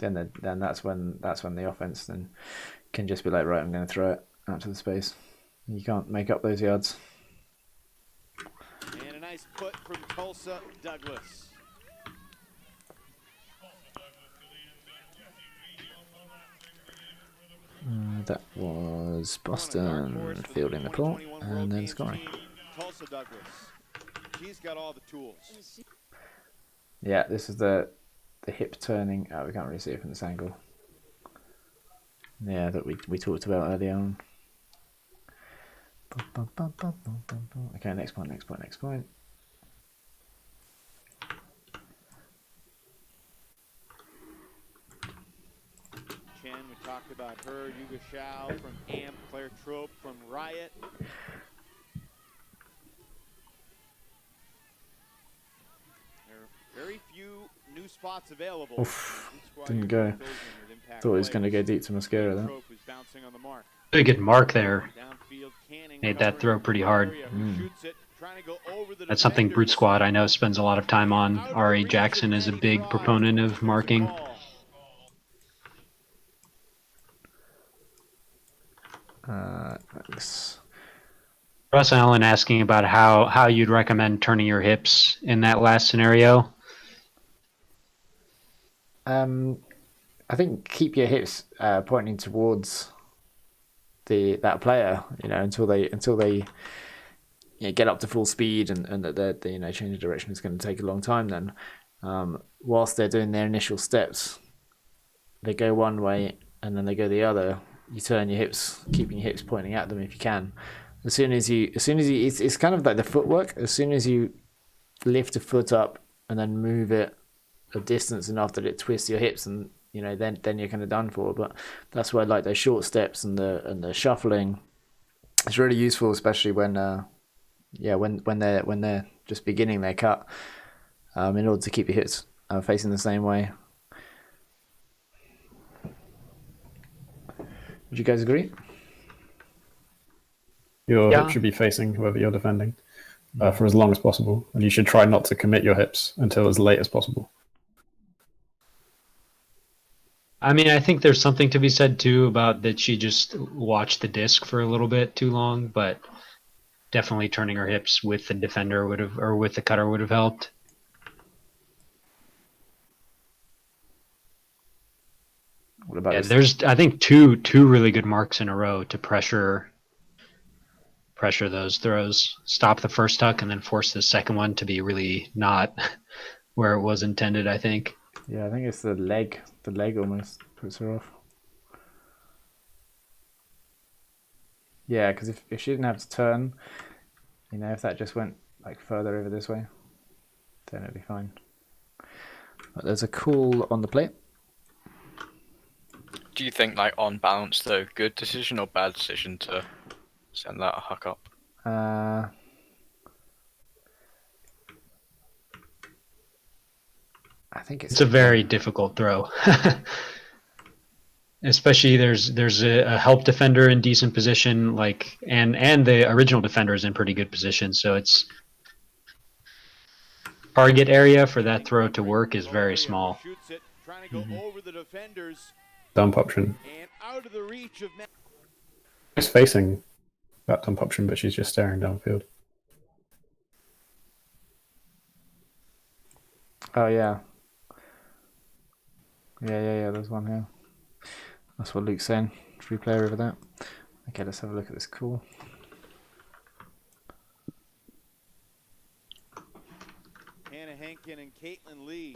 then that's when the offense then can just be like, right, I'm going to throw it out to the space. You can't make up those yards. And a nice put from Tulsa Douglas. That was Boston fielding the ball and then scoring. Tulsa Douglas. She's got all the tools. Yeah, this is the hip turning. Oh, we can't really see it from this angle. Yeah, that we talked about earlier on. Okay, next point. Chen, we talked about her. Yuga Shao from AMP, Claire Trope from Riot. There are very few new spots available. Oof, didn't go. Thought it was going to go deep to Mosquera there. Pretty good mark there. Made that throw pretty hard. That's something Brute Squad I know spends a lot of time on. Ari Jackson is a big proponent of marking. Russ Allen asking about how you'd recommend turning your hips in that last scenario. I think keep your hips pointing towards that player, until they get up to full speed, and that they change of direction is going to take a long time. Then, whilst they're doing their initial steps, they go one way and then they go the other. You turn your hips, keeping your hips pointing at them if you can. As soon as you, it's kind of like the footwork. As soon as you lift a foot up and then move it a distance enough that it twists your hips, and then you're kind of done for. But that's why I like those short steps and the shuffling. It's really useful, especially when they're just beginning their cut, in order to keep your hips facing the same way. Would you guys agree? Your hips should be facing whoever you're defending for as long as possible, and you should try not to commit your hips until as late as possible. I mean, I think there's something to be said too about that she just watched the disc for a little bit too long, but definitely turning her hips with the defender with the cutter would have helped. What about there's I think two really good marks in a row to pressure those throws. Stop the first tuck and then force the second one to be really not where it was intended, I think. Yeah, I think it's the leg. The leg almost puts her off. Yeah, because if she didn't have to turn, if that just went like further over this way, then it'd be fine. But there's a call on the plate. Do you think, like, on balance, though, good decision or bad decision to send that a huck up? I think it's a very difficult throw. Especially there's a help defender in decent position, and the original defender is in pretty good position, so it's target area for that throw to work is very small. Dump option. She's facing that dump option, but she's just staring downfield. Oh yeah. Yeah. There's one here. That's what Luke's saying. Should we play over that? Okay, let's have a look at this call. Hannah Henkin and Caitlin Lee.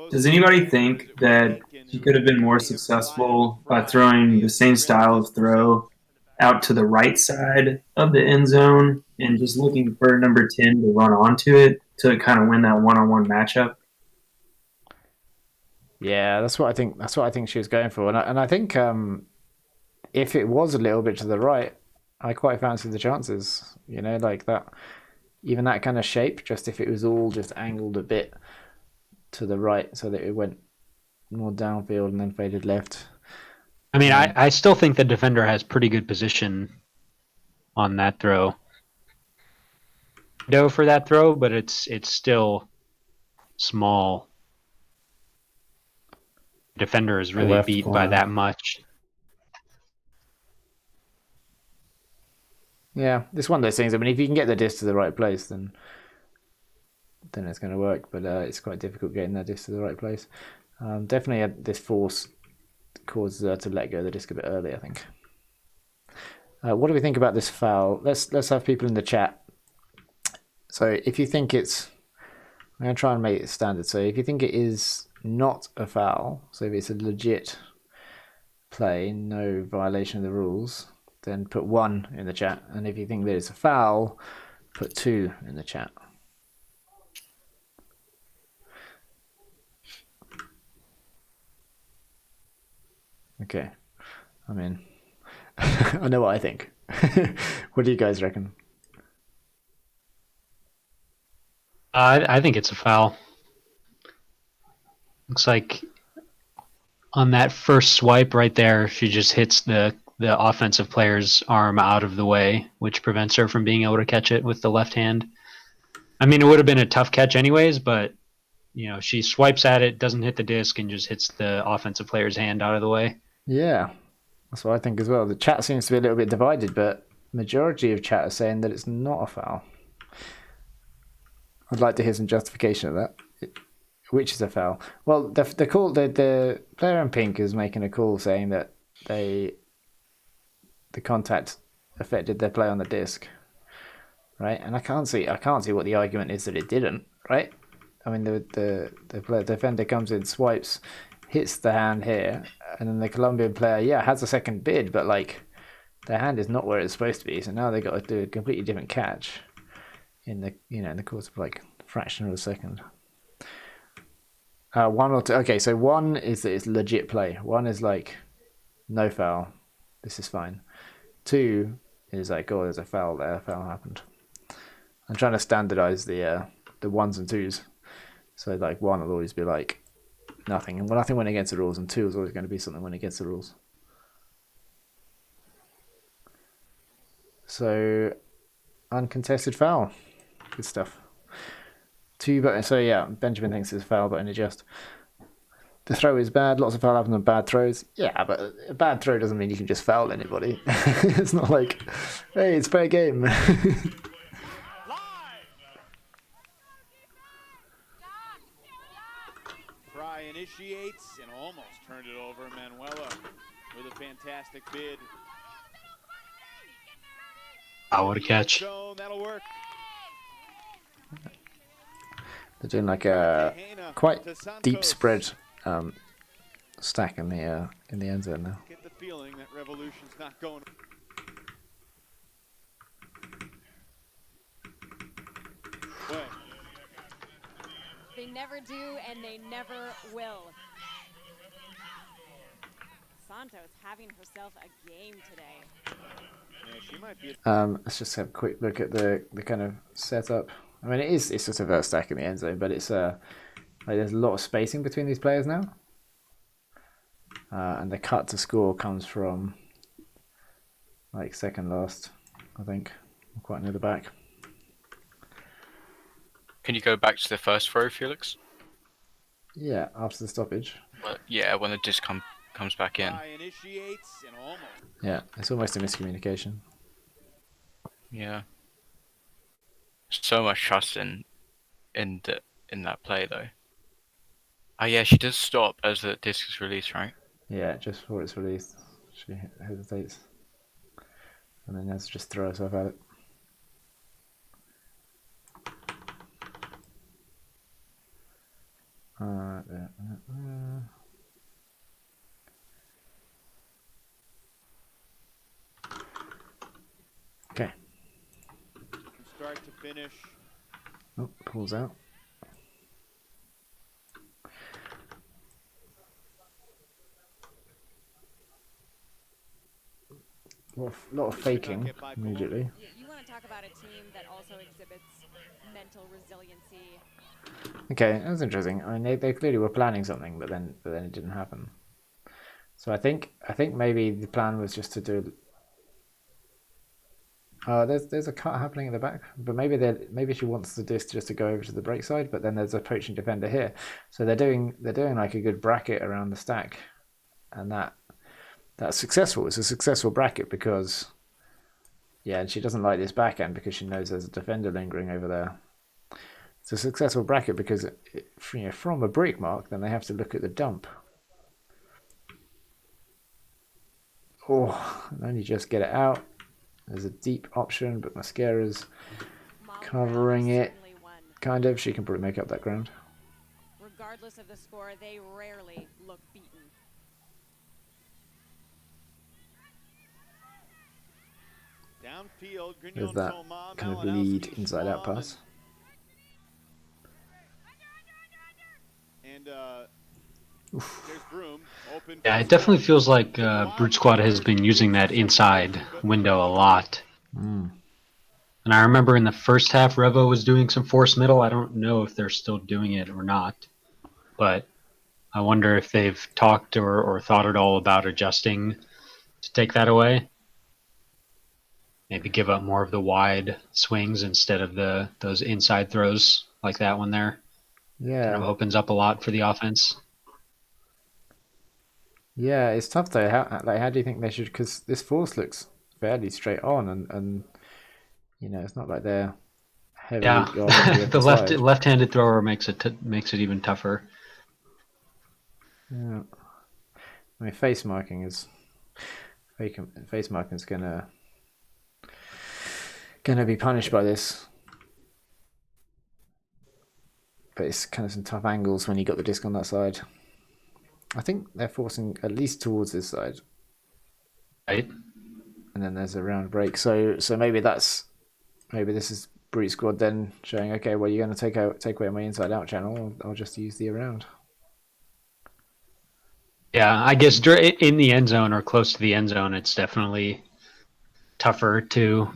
Does anybody think that he could have been more successful by throwing the same style of throw out to the right side of the end zone and just looking for number 10 to run onto it to kind of win that one-on-one matchup? Yeah, that's what I think. That's what I think she was going for, and I think if it was a little bit to the right, I quite fancy the chances. Like that, even that kind of shape. Just if it was all just angled a bit to the right, so that it went more downfield and then faded left. I mean, I still think the defender has pretty good position on that throw. No, for that throw, but it's still small. Defender is really beat by that much. Yeah, it's one of those things. I mean, if you can get the disc to the right place, then it's going to work. But it's quite difficult getting that disc to the right place. Definitely, this force causes her to let go of the disc a bit early, I think. What do we think about this foul? Let's have people in the chat. So if you think it's, I'm going to try and make it standard. So if you think it is not a foul, so if it's a legit play, no violation of the rules, then put 1 in the chat. And if you think that it's a foul, put 2 in the chat. Okay, I'm in. I know what I think. What do you guys reckon? I think it's a foul. Looks like on that first swipe right there, she just hits the the offensive player's arm out of the way, which prevents her from being able to catch it with the left hand. I mean, it would have been a tough catch anyways, but she swipes at it, doesn't hit the disc, and just hits the offensive player's hand out of the way. Yeah, that's what I think as well. The chat seems to be a little bit divided, but majority of chat are saying that it's not a foul. I'd like to hear some justification of that. Which is a foul? Well, the player in pink is making a call saying that the contact affected their play on the disc, right? And I can't see what the argument is that it didn't, right? I mean, the defender comes in, swipes, hits the hand here, and then the Colombian player, has a second bid, but like their hand is not where it's supposed to be, so now they got to do a completely different catch in the in the course of like a fraction of a second. One or two. Okay, so one is that it's legit play. One is like no foul, this is fine. Two is like, oh, there's a foul there, foul happened. I'm trying to standardize the ones and twos. So like one will always be like nothing, and nothing went against the rules, and two is always going to be something went against the rules. So uncontested foul, good stuff. Benjamin thinks it's a foul, but only just. The throw is bad. Lots of foul happen on bad throws. Yeah, but a bad throw doesn't mean you can just foul anybody. It's not like, hey, it's fair game. Fry initiates and almost turned it over. Manuela with a fantastic bid. What a catch. So that'll work. They're doing like a quite deep spread stack in the end zone now. Get the feeling that Revolution's not going. They never do, and they never will. Santos having herself a game today. Yeah, she might be. Let's just have a quick look at the kind of setup. I mean, it's just a verse stack in the end zone, but it's like there's a lot of spacing between these players now, and the cut to score comes from like second last, I think, quite near the back. Can you go back to the first throw, Felix? Yeah, after the stoppage. But yeah, when the disc comes back in. Yeah, it's almost a miscommunication. Yeah. So much trust in that play though. Oh yeah, she does stop as the disc is released, right? Yeah, just before it's released, she hesitates, and then has to just throw herself at it. Okay. Start to finish. Oh, pulls out. Lot of faking immediately. You want to talk about a team that also exhibits mental resiliency. Okay, that's interesting. I mean, they clearly were planning something, but then it didn't happen. So I think maybe the plan was just to do. There's a cut happening in the back, but maybe she wants the disc just to go over to the break side, but then there's a poaching defender here, so they're doing like a good bracket around the stack, and that's successful. It's a successful bracket because, and she doesn't like this back end because she knows there's a defender lingering over there. It's a successful bracket because from a break mark, then they have to look at the dump. Oh, and then you just get it out. There's a deep option, but Mosquera's covering it. Kind of. She can probably make up that ground. Regardless of the score, they rarely look beaten. Downfield, there's that kind of lead inside out pass. And yeah, it definitely feels like Brute Squad has been using that inside window a lot. And I remember in the first half, Revo was doing some force middle. I don't know if they're still doing it or not, but I wonder if they've talked or thought at all about adjusting to take that away. Maybe give up more of the wide swings instead of those inside throws like that one there. Yeah. Kind of opens up a lot for the offense. Yeah, it's tough though. How do you think they should? Because this force looks fairly straight on, and it's not like they're heavily guarding the side. left-handed thrower makes it even tougher. Yeah, I mean face marking is gonna be punished by this, but it's kind of some tough angles when you got the disc on that side. I think they're forcing at least towards this side, right? And then there's a round break. So maybe this is Brute Squad then showing, okay, well, you're going to take away my inside out channel. I'll just use the around. Yeah, I guess in the end zone or close to the end zone, it's definitely tougher to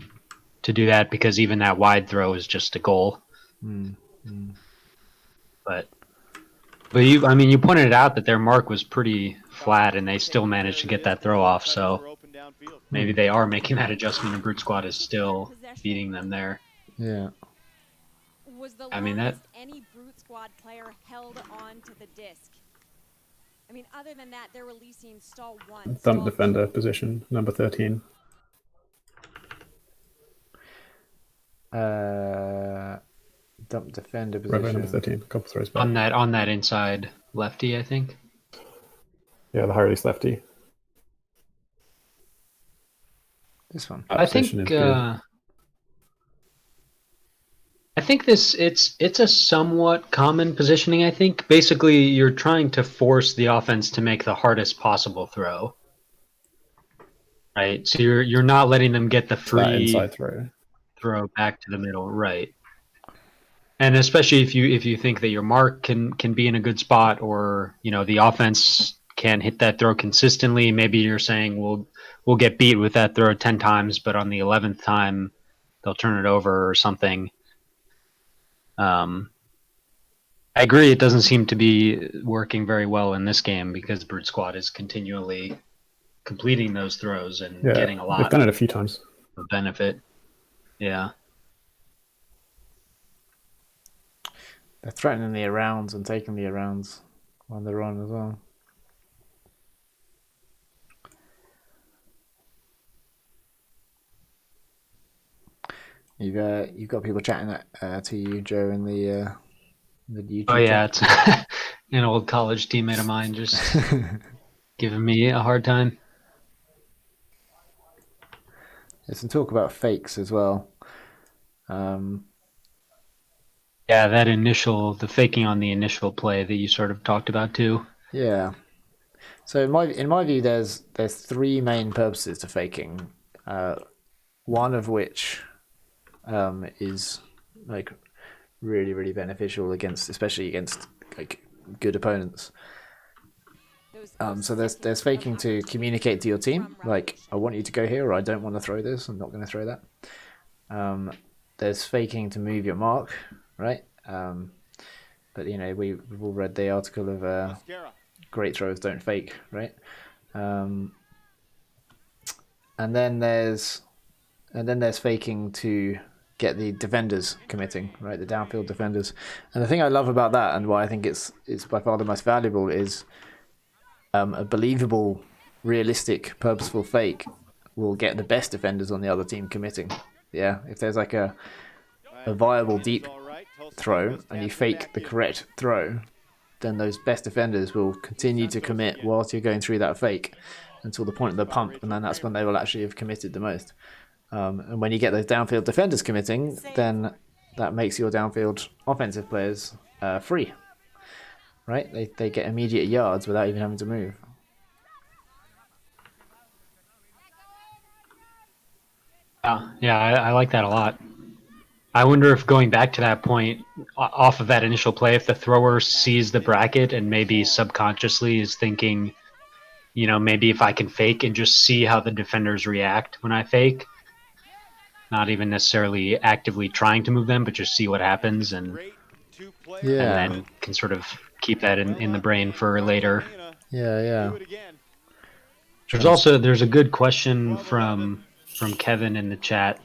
do that because even that wide throw is just a goal. But you pointed out that their mark was pretty flat and they still managed to get that throw off. So maybe they are making that adjustment and Brute Squad is still beating them there. Yeah. Was the longest any Brute Squad player held on to the disc? I mean, other than that, they're releasing stall 1. Thump defender position, number 13. Dump defender position. Right, number 13. A couple throws back. On that inside lefty, I think. Yeah, the high release lefty. This one. I think it's a somewhat common positioning. I think basically you're trying to force the offense to make the hardest possible throw. Right, so you're not letting them get the free inside throw back to the middle, right? And especially if you think that your mark can be in a good spot, or the offense can hit that throw consistently. Maybe you're saying we'll get beat with that throw 10 times, but on the 11th time they'll turn it over or something. I agree. It doesn't seem to be working very well in this game because Brute Squad is continually completing those throws and getting a lot. They've done it a few times. Of benefit. Yeah. They're threatening the arounds and taking the arounds on the run as well. You've got people chatting to you, Joe, in the YouTube. Oh yeah, it's an old college teammate of mine just giving me a hard time. There's some talk about fakes as well. Yeah, the faking on the initial play that you sort of talked about too. Yeah. So in my view, there's 3 main purposes to faking. One of which is like really, really beneficial especially against like good opponents. So there's faking to communicate to your team, like I want you to go here, or I don't want to throw this. I'm not going to throw that. There's faking to move your mark, right? But we've all read the article of great throws don't fake, right? And then there's faking to get the defenders committing, right? The downfield defenders. And the thing I love about that, and why I think it's by far the most valuable, is a believable, realistic, purposeful fake will get the best defenders on the other team committing. Yeah, if there's like a viable deep throw and you fake the correct throw, then those best defenders will continue to commit whilst you're going through that fake until the point of the pump, and then that's when they will actually have committed the most. And when you get those downfield defenders committing, then that makes your downfield offensive players free, right? They get immediate yards without even having to move. Yeah, I like that a lot. I wonder if going back to that point, off of that initial play, if the thrower sees the bracket and maybe subconsciously is thinking, maybe if I can fake and just see how the defenders react when I fake, not even necessarily actively trying to move them, but just see what happens and then can sort of keep that in the brain for later. Yeah. There's a good question from Kevin in the chat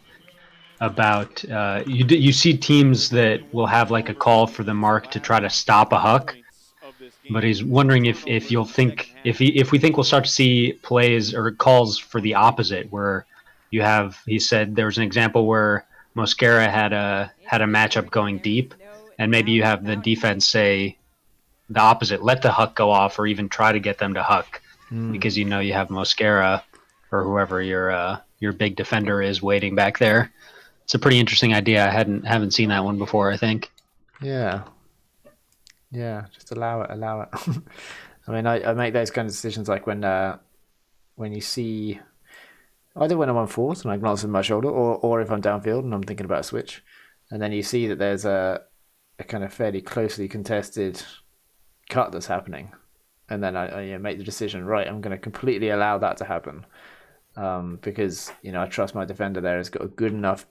about you see teams that will have like a call for the mark to try to stop a huck, but he's wondering if we think we'll start to see plays or calls for the opposite, where he said there was an example where Mosquera had a matchup going deep, and maybe you have the defense say the opposite, let the huck go off, or even try to get them to huck, because you have Mosquera or whoever your big defender is waiting back there. It's a pretty interesting idea. I haven't seen that one before, I think. Yeah, just allow it. I mean, I make those kind of decisions like when you see, either when I'm on fours and I glance at my shoulder, or if I'm downfield and I'm thinking about a switch, and then you see that there's a kind of fairly closely contested cut that's happening, and then I make the decision, right, I'm going to completely allow that to happen, because I trust my defender there has got a good enough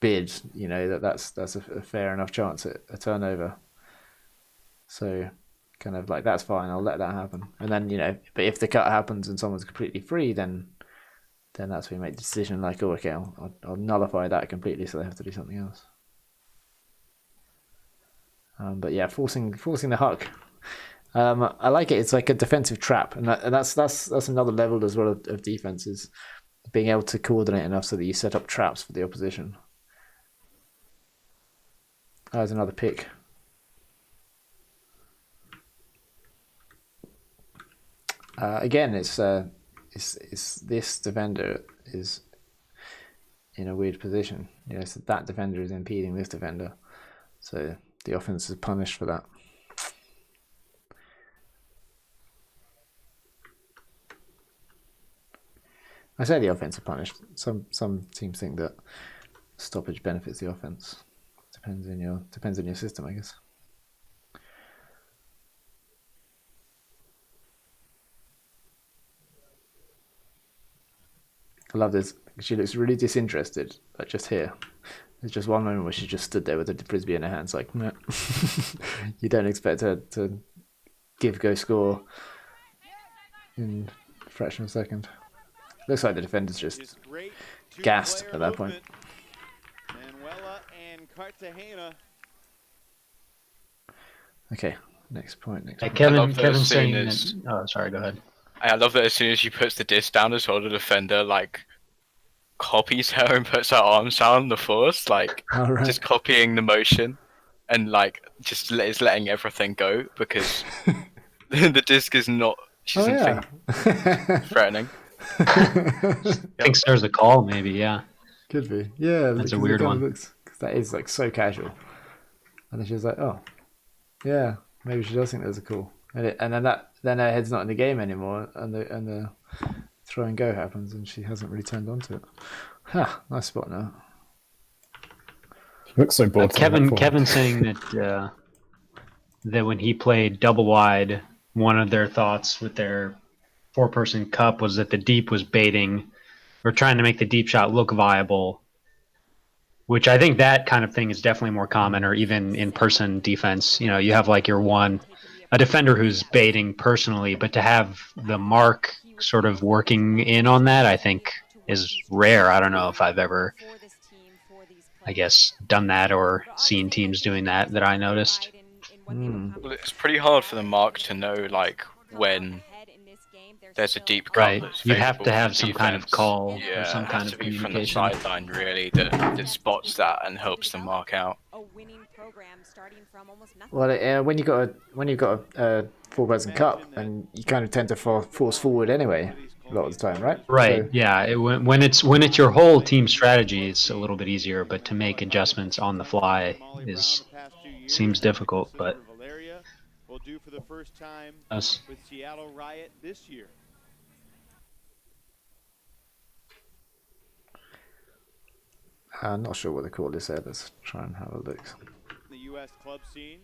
bid, that's a fair enough chance at a turnover. So kind of like, that's fine, I'll let that happen. And then but if the cut happens and someone's completely free, then that's when you make the decision, like, oh, okay, I'll nullify that completely, so they have to do something else. But yeah, forcing the huck, I like it. It's like a defensive trap, and that's another level as well of defense, is being able to coordinate enough so that you set up traps for the opposition. There's another pick. Again, it's this defender is in a weird position. So that defender is impeding this defender, so the offense is punished for that. I say the offense is punished. Some teams think that stoppage benefits the offense. Depends on your system, I guess. I love this. She looks really disinterested, like just here. There's just one moment where she just stood there with the frisbee in her hands, like, no. You don't expect her to go score in a fraction of a second. Looks like the defender's just gassed at that point. Manuela and Cartagena. Okay, next point. Kevin's saying that. Oh, sorry. Go ahead. I love that as soon as she puts the disc down as well, the defender like copies her and puts her arms down on the force, like just copying the motion, and like just is letting everything go because the disc is not. She doesn't think threatening. Thinks there's a call, maybe. Yeah. Could be. Yeah, that's a weird one. Because that is like so casual, and then she was like, "Oh, yeah, maybe she does think there's a call," and then her head's not in the game anymore, and the throw and go happens, and she hasn't really turned onto it. Nice spot now. She looks so bored. Kevin saying that when he played double wide, one of their thoughts with their 4-person cup was that the deep was baiting, or trying to make the deep shot look viable, which I think that kind of thing is definitely more common, or even in-person defense. You have like a defender who's baiting personally, but to have the mark sort of working in on that, I think is rare. I don't know if I've ever, I guess, done that or seen teams doing that I noticed. Well, it's pretty hard for the mark to know like when there's a deep cut. Right, you have to have some kind of call, yeah, or some kind of communication from the sideline, really, that spots that and helps the mark out. Well, when you've got a 4-person cup, and you kind of tend to force forward anyway a lot of the time, right? Right. So, yeah. When it's your whole team strategy, it's a little bit easier, but to make adjustments on the fly seems difficult. But will do for the first time with Seattle Riot this year. I'm not sure what the call is there. Let's try and have a look. The U.S. club scene.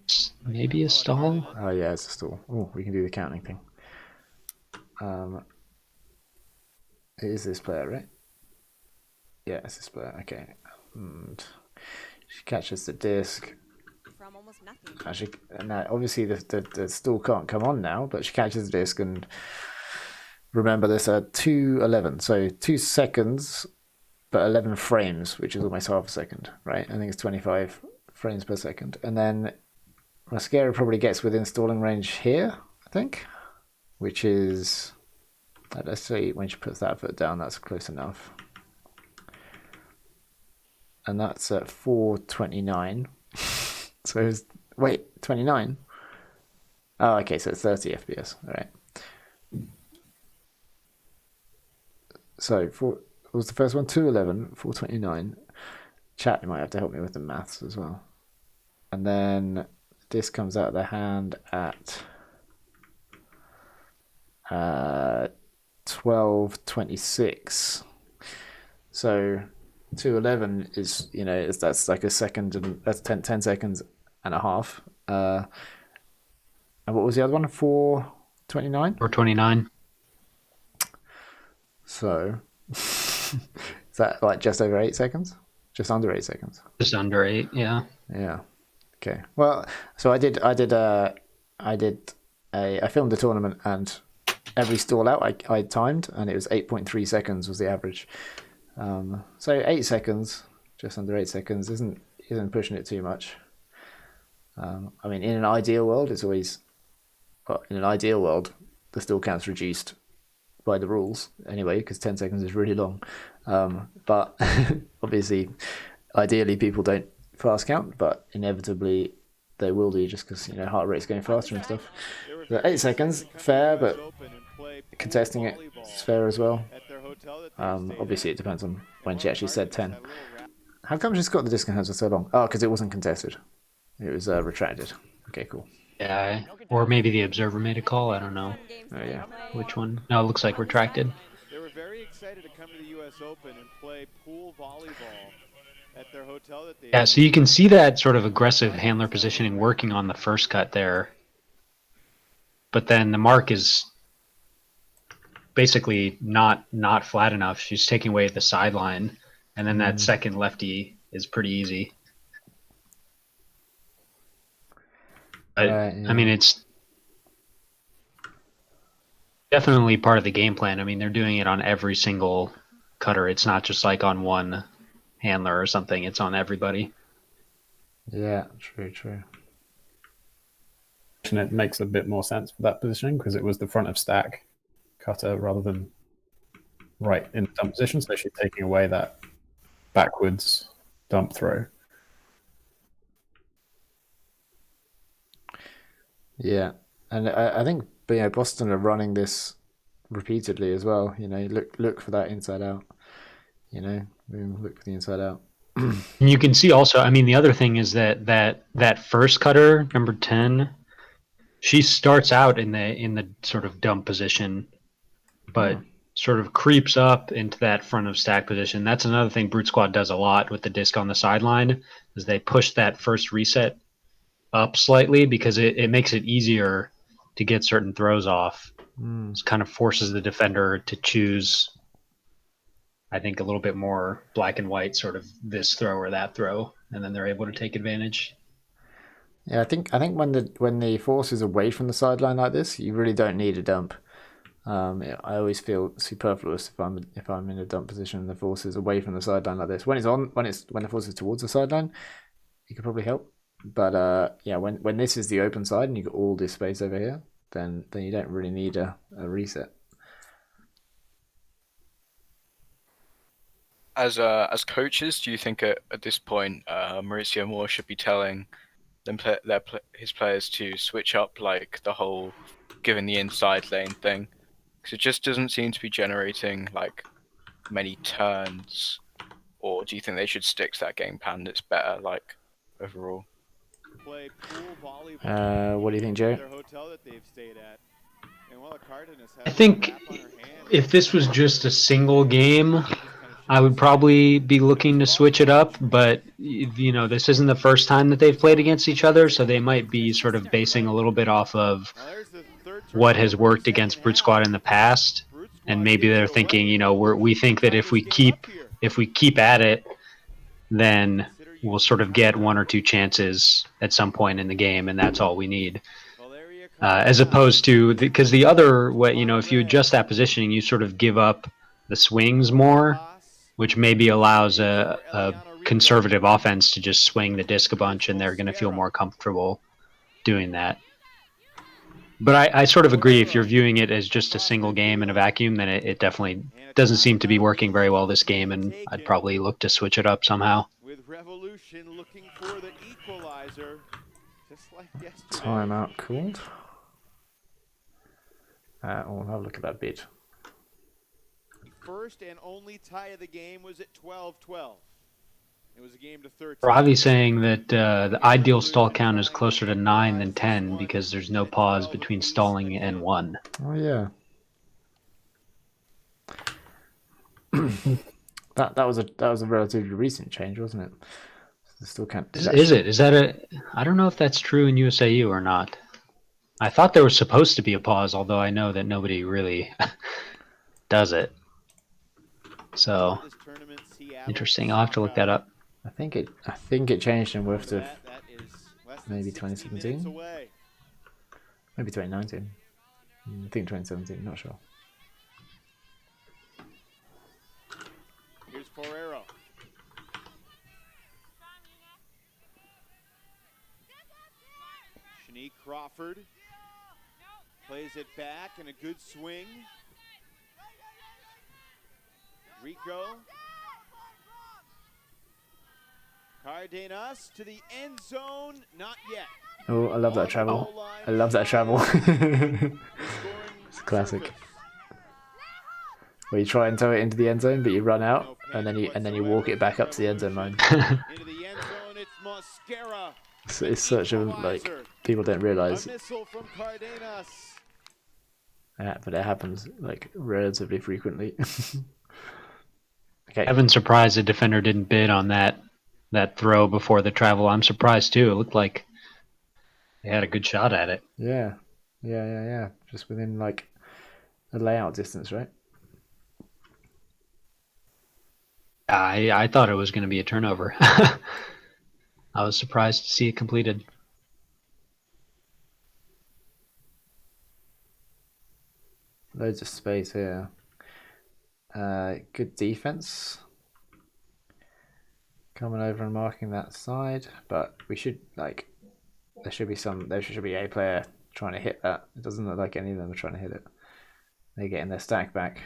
Maybe a stall? Oh yeah, it's a stall. Oh, we can do the counting thing. It is this player, right? Yeah, it's this player. Okay. And she catches the disc. From almost nothing. Actually, now obviously the stall can't come on now, but she catches the disc and remember this, 2:11. So 2 seconds, but 11 frames, which is almost half a second, right? I think it's 25 frames per second. And then Mosquera probably gets within stalling range here, I think, which is, let's see, when she puts that foot down, that's close enough. And that's at 4:29. So it's, wait, 29? Oh, okay, so it's 30 FPS, all right. So, what was the first one? 2:11, 4:29. Chat, you might have to help me with the maths as well. And then this comes out of the hand at 12:26. So 2:11 is, that's like a second, and that's 10 seconds and a half. And what was the other one? 4:29? 4:29. So is that like just over 8 seconds? Just under 8 seconds? Just under 8, yeah. Yeah. Okay. Well, so I filmed the tournament, and every stall out I timed, and it was 8.3 seconds was the average. So 8 seconds, just under 8 seconds, isn't pushing it too much. I mean, in an ideal world, in an ideal world, the stall count's reduced by the rules anyway, because 10 seconds is really long. But obviously, ideally, people don't fast count, but inevitably they will do, just because heart rate's going faster and stuff. So 8 seconds, fair, but contesting it is fair as well. Obviously, it depends on when she actually said 10. How come she's got the disconnect for so long? Oh, because it wasn't contested. It was retracted. Okay, cool. Yeah, or maybe the observer made a call. I don't know. Oh yeah. Which one? No, it looks like retracted. They were very excited to come to the U.S. Open and play pool volleyball at their hotel that they. Yeah, so you can see that sort of aggressive handler positioning working on the first cut there. But then the mark is basically not flat enough. She's taking away the sideline, and then that second lefty is pretty easy. But, yeah. I mean, it's definitely part of the game plan. I mean, they're doing it on every single cutter. It's not just like on one handler or something. It's on everybody. Yeah, true. And it makes a bit more sense for that positioning because it was the front of stack cutter rather than right in dump position. So she's taking away that backwards dump throw. Yeah, and I think Boston are running this repeatedly as well. Look for that inside out. Look for the inside out. And you can see also, I mean, the other thing is that first cutter, number 10, she starts out in the sort of dump position, but sort of creeps up into that front of stack position. That's another thing Brute Squad does a lot with the disc on the sideline, is they push that first reset up slightly because it makes it easier to get certain throws off. It kind of forces the defender to choose, I think, a little bit more black and white, sort of this throw or that throw, and then they're able to take advantage. Yeah, I think when the force is away from the sideline like this, you really don't need a dump. I always feel superfluous if I'm in a dump position and the force is away from the sideline like this. When the force is towards the sideline, you could probably help. But when this is the open side and you got all this space over here, then you don't really need a reset. As coaches, do you think at this point Mauricio Moore should be telling his players to switch up like the whole giving the inside lane thing? Because it just doesn't seem to be generating like many turns. Or do you think they should stick to that game plan that's better, like overall? Play pool volleyball. What do you think, Joe? Their hotel that they've stayed at. Manuela Cardenas has I think if this was just a single game, I would probably be looking to switch it up, but this isn't the first time that they've played against each other, so they might be sort of basing a little bit off of what has worked against Brute Squad in the past, and maybe they're thinking, we think that if we keep at it, then we'll sort of get one or two chances at some point in the game, and that's all we need. as opposed to because the other way, if you adjust that positioning, you sort of give up the swings more, which maybe allows a conservative offense to just swing the disc a bunch, and they're going to feel more comfortable doing that. But I sort of agree, if you're viewing it as just a single game in a vacuum, then it definitely doesn't seem to be working very well this game, and I'd probably look to switch it up somehow. With Revolution looking for the equalizer, just like yesterday. Timeout called. We'll have a look at that bid. The first and only tie of the game was at 12-12. It was a game to 13. Ravi's saying that the ideal stall count is closer to 9 than 10 because there's no pause between stalling and 1. Oh yeah. that was a relatively recent change, wasn't it? So still can't. Is it? Is that a? I don't know if that's true in USAU or not. I thought there was supposed to be a pause, although I know that nobody really does it. So interesting. I'll have to look that up. I think it changed in Worth of maybe 2017, maybe 2019. I think 2017. Not sure. Here's Ferrero. Shanique Crawford plays it back and a good swing. Rico. Cardenas to the end zone, not yet. Oh, I love that travel. I love that travel. It's a classic. Where you try and throw it into the end zone, but you run out, and then you walk it back up to the end zone line. Into the end zone, it's Mosquera. It's such a, like, people don't realize. A missile from Cardenas. Yeah, but it happens like relatively frequently. Okay. Evan's surprised the defender didn't bid on that throw before the travel. I'm surprised too. It looked like they had a good shot at it. Yeah. Just within like a layout distance, right? I thought it was going to be a turnover. I was surprised to see it completed. Loads of space here. Good defense. Coming over and marking that side, but we should like there should be a player trying to hit that. It doesn't look like any of them are trying to hit it. They're getting their stack back.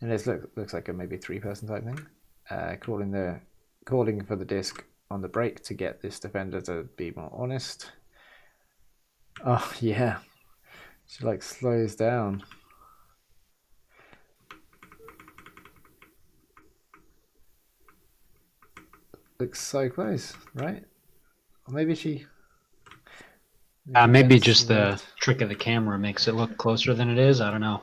And this looks like a maybe 3-person type thing. Calling for the disc on the break to get this defender to be more honest. Oh yeah. She like slows down. Looks so close, right? Or maybe she... Maybe just the trick of the camera makes it look closer than it is. I don't know.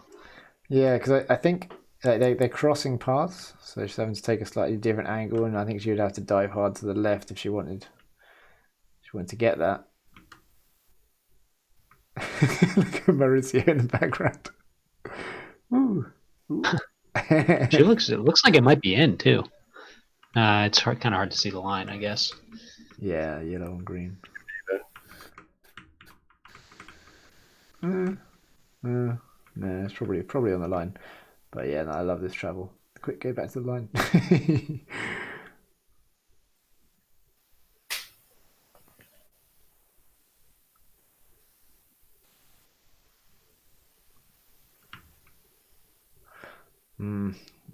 Yeah, because I think they're crossing paths, so she's having to take a slightly different angle, and I think she would have to dive hard to the left if she wanted to get that. Look at Mauricio in the background. Ooh. It looks like it might be in too. It's kind of hard to see the line, I guess. Yeah, yellow and green. No, it's probably on the line. But yeah, no, I love this travel. Quick, go back to the line.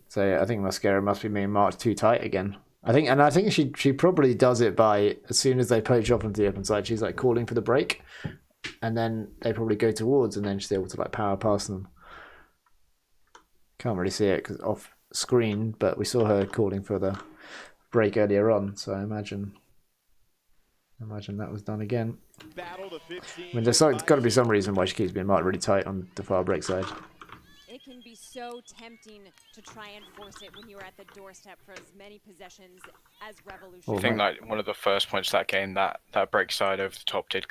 So yeah, I think Mosquera must be being marked too tight again. I think she probably does it by as soon as they poach off onto the open side, she's like calling for the break, and then they probably go towards, and then she's able to like power past them. Can't really see it because off screen, but we saw her calling for the break earlier on, so I imagine that was done again. I mean, there's got to be some reason why she keeps being marked really tight on the far break side. It can be so tempting to try and force it when you're at the doorstep for as many possessions as Revolution. I think like one of the first points of that game, that break side over the top did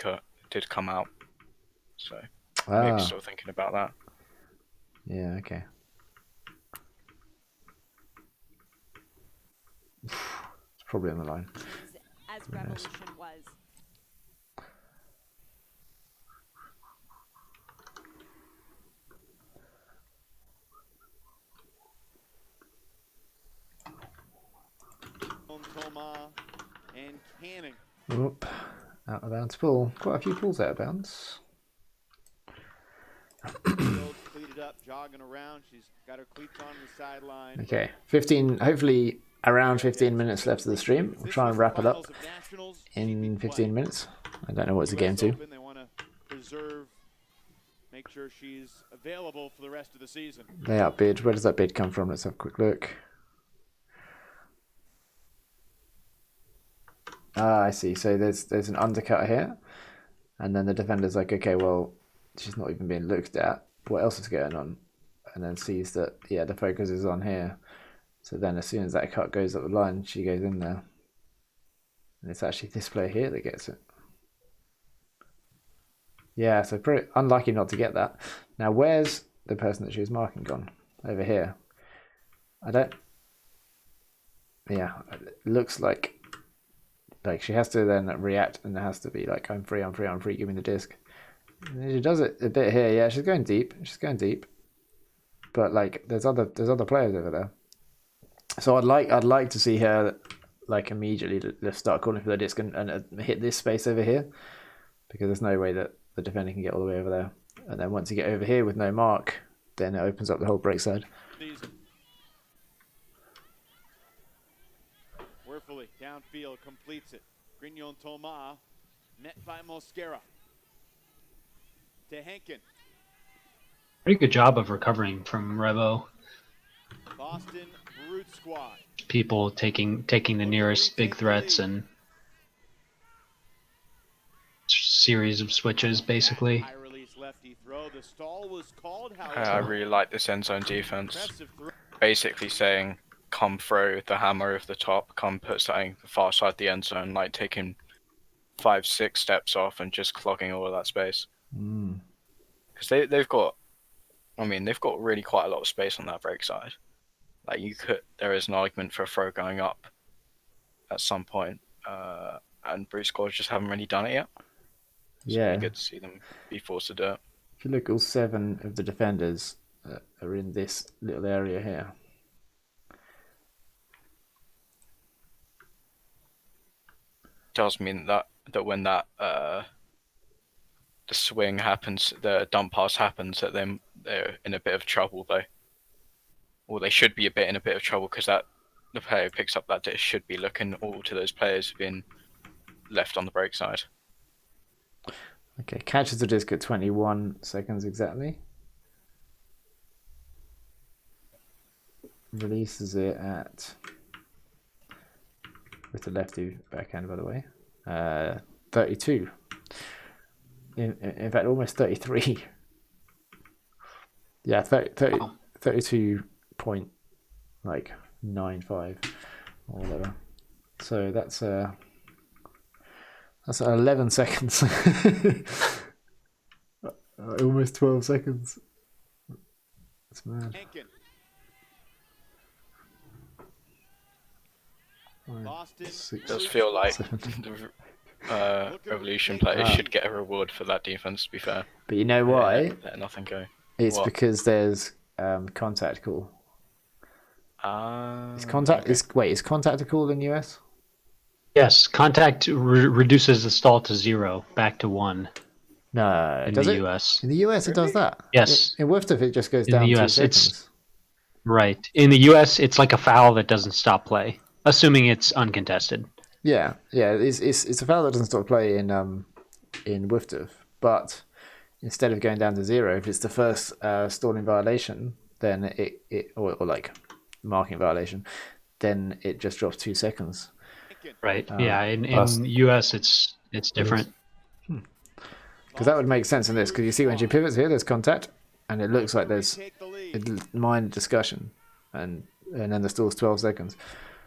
come out. So maybe still thinking about that. Yeah, okay. It's probably on the line. As Revolution was. Toma and Canning. Oop. Out of bounds pull. Quite a few pulls out of bounds. Cleated up, jogging around. She's got her cleats on the sideline. Okay, 15, hopefully around 15 minutes left of the stream. We'll try and wrap it up in 15 minutes. I don't know what it's a game to. They want to preserve, make sure she's available for the rest of the season. Layout bid. Where does that bid come from? Let's have a quick look. Ah, I see. So there's an undercut here, and then the defender's like, okay, well, she's not even being looked at. What else is going on? And then sees that, yeah, the focus is on here. So then as soon as that cut goes up the line, she goes in there. And it's actually this player here that gets it. Yeah, so pretty unlucky not to get that. Now, where's the person that she was marking gone? Over here. Yeah, it looks like she has to then react, and it has to be like, I'm free, give me the disc. And she does it a bit here. Yeah, she's going deep. But like, there's other players over there. So I'd like to see her like immediately let's start calling for the disc and hit this space over here, because there's no way that the defender can get all the way over there. And then once you get over here with no mark, then it opens up the whole break side. Worthily downfield completes it. Grignon Thomas met by Mosquera. To Henkin. Pretty good job of recovering from Revo. Boston Brute Squad. People taking the nearest big threats and series of switches, basically. High release lefty throw. The stall was called. I really like this end zone defense. Basically saying, come throw the hammer over the top, come put something far side the end zone, like taking 5-6 steps off and just clogging all of that space. Because they've got really quite a lot of space on that break side. Like there is an argument for a throw going up at some point, and Bruce Squad just haven't really done it yet. It's really good to see them be forced to do it. If you look, all 7 of the defenders are in this little area here. Does mean that when that the swing happens, the dump pass happens, that they're in a bit of trouble though. Or they should be in a bit of trouble, because the player who picks up that dish should be looking all to those players who've been left on the break side. Okay, catches the disc at 21 seconds exactly. Releases it at, with the lefty backhand, by the way, 32. In fact, almost 33. Yeah, 32.95 or whatever. So that's 11 seconds. Almost 12 seconds. That's mad. It does feel like the Revolution players should get a reward for that defense, to be fair. But you know why? Let nothing go. It's because there's contact call. Is contact a call in US? Yes, contact reduces the stall to 0, back to 1. No, in the US. In the US, it does that. Yes. In WIFTF, it just goes down. In the US, 2 seconds. Right. In the US, it's like a foul that doesn't stop play, assuming it's uncontested. Yeah. It's a foul that doesn't stop play in WIFTF, but instead of going down to 0, if it's the first stalling violation, then or like marking violation, then it just drops 2 seconds. Right. In US, it's different. Because that would make sense in this, because you see when she pivots here, there's contact, and it looks like there's a minor discussion, and then the stall's 12 seconds.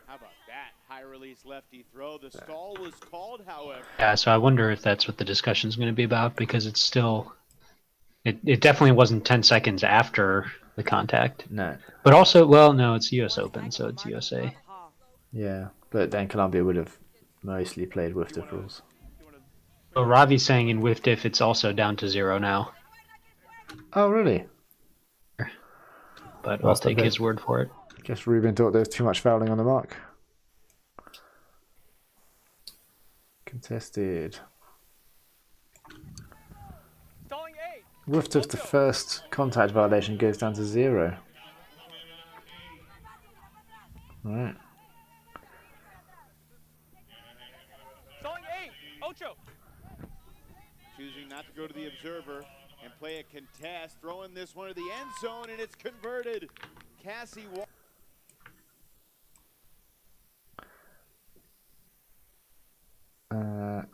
How about that high release lefty throw? The stall was called, however. Yeah, so I wonder if that's what the discussion's going to be about, because it's still, it definitely wasn't 10 seconds after the contact. No. But also, well, no, it's US Open, so it's USA. Yeah, but then Colombia would have mostly played WIFTF rules. Well, Ravi's saying in WIFTF it's also down to 0 now. Oh, really? But I'll take his word for it. Guess Ruben thought there was too much fouling on the mark. Contested. Woof of the first contact violation goes down to 0. Right. Choosing not to go to the observer and play a contest, throwing this one to the end zone, and it's converted. Cassie.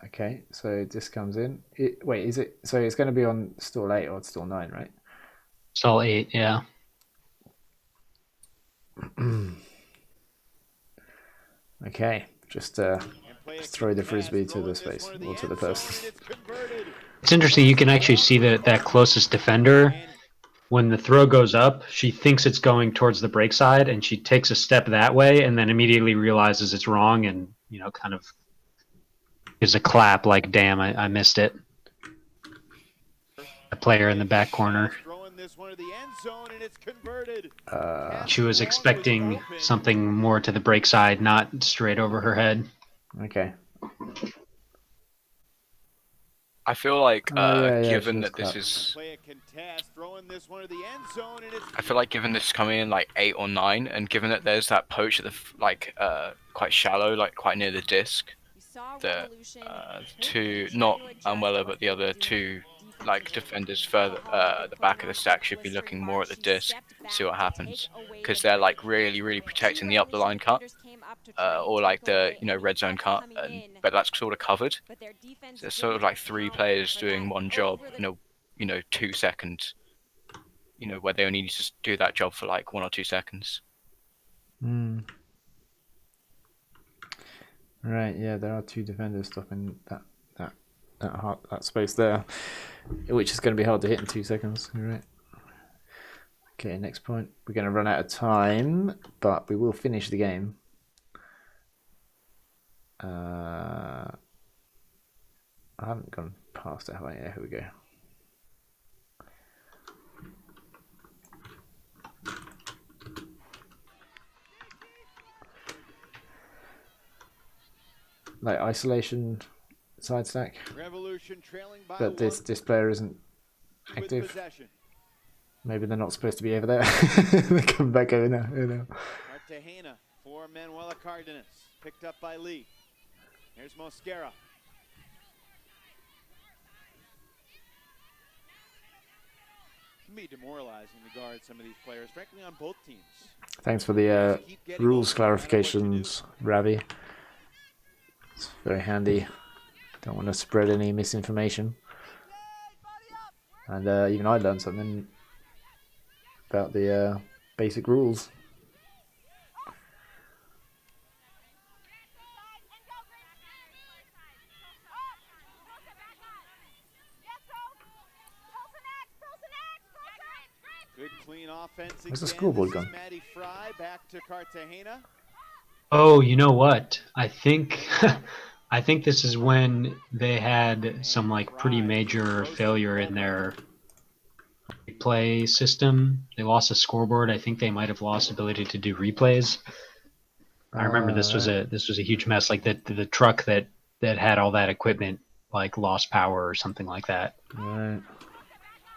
Okay, so this comes in. Wait, is it? So it's going to be on stall 8 or stall 9, right? Stall 8, yeah. Okay, just throw the frisbee to the space or to the person. It's interesting. You can actually see that closest defender. When the throw goes up, she thinks it's going towards the break side, and she takes a step that way, and then immediately realizes it's wrong, and kind of gives a clap like, "Damn, I missed it." A player in the back corner. She was expecting something more to the break side, not straight over her head. Okay. I feel like given that clap. this is, I feel like given this coming in like 8 or 9, and given that there's that poach at the quite shallow, like quite near the disc, the two, not Manuela, but the other two like defenders further the back of the stack should be looking more at the disc, see what happens, because they're like really protecting the up the line cut, or like the red zone cut, but that's sort of covered. So there's sort of like 3 players doing one job in 2 seconds, where they only need to do that job for like 1 or 2 seconds. Right, yeah, there are 2 defenders stopping that space there, which is going to be hard to hit in 2 seconds. You're right. Okay, next point. We're going to run out of time, but we will finish the game. I haven't gone past it, have I? Yeah, here we go. Like isolation side stack, but this player isn't active. Maybe they're not supposed to be over there. They come back over now. Cartagena for Manuela Cardenas, picked up by Lee. Here's Mosquera. It can be demoralizing to guard some of these players, frankly, on both teams. Thanks for the rules clarifications, Ravi. It's very handy. Don't want to spread any misinformation. And even I learned something about the basic rules. Good clean offense. Where's the scoreboard gone? Back to Cartagena. Oh, you know what? I think I think this is when they had some like pretty major failure in their replay system. They lost a scoreboard. I think they might have lost ability to do replays. I remember this was a huge mess. Like the truck that had all that equipment like lost power or something like that. Right.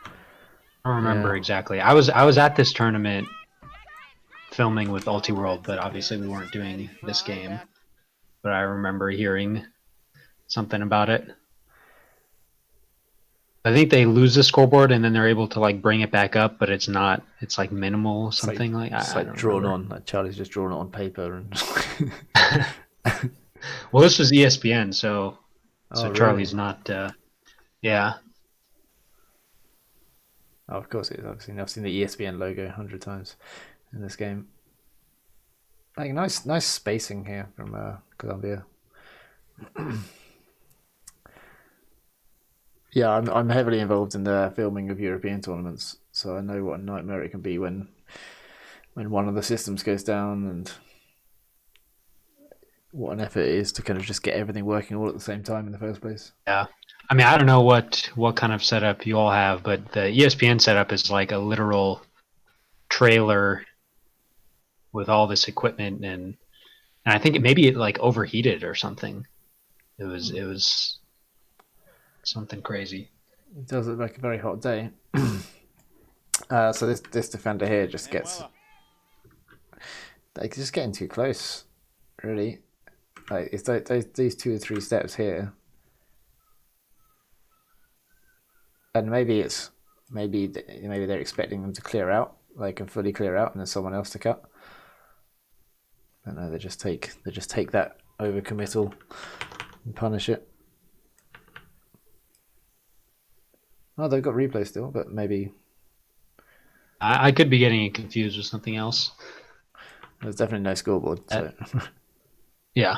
I don't remember exactly. I was at this tournament filming with Ultiworld, but obviously we weren't doing this game. But I remember hearing something about it. I think they lose the scoreboard and then they're able to like bring it back up, but it's not. It's like minimal, something it's like drawn on. Like Charlie's just drawn it on paper. And well, this was ESPN, so really? Charlie's not. Yeah. Oh, of course it is. I've seen the ESPN logo 100 times in this game. Like nice spacing here from Colombia. Yeah, I'm heavily involved in the filming of European tournaments, so I know what a nightmare it can be when one of the systems goes down, and what an effort it is to kind of just get everything working all at the same time in the first place. Yeah. I mean, I don't know what kind of setup you all have, but the ESPN setup is like a literal trailer with all this equipment, and I think maybe it like overheated or something. It was something crazy. It does look like a very hot day. So this defender here just gets like just getting too close, really. Like it's these 2 or 3 steps here, and maybe they're expecting them to clear out, like and fully clear out, and there's someone else to cut. But no, they just take that overcommittal and punish it. Oh, they've got replay still, but maybe I could be getting it confused with something else. there's definitely no scoreboard. So. Yeah.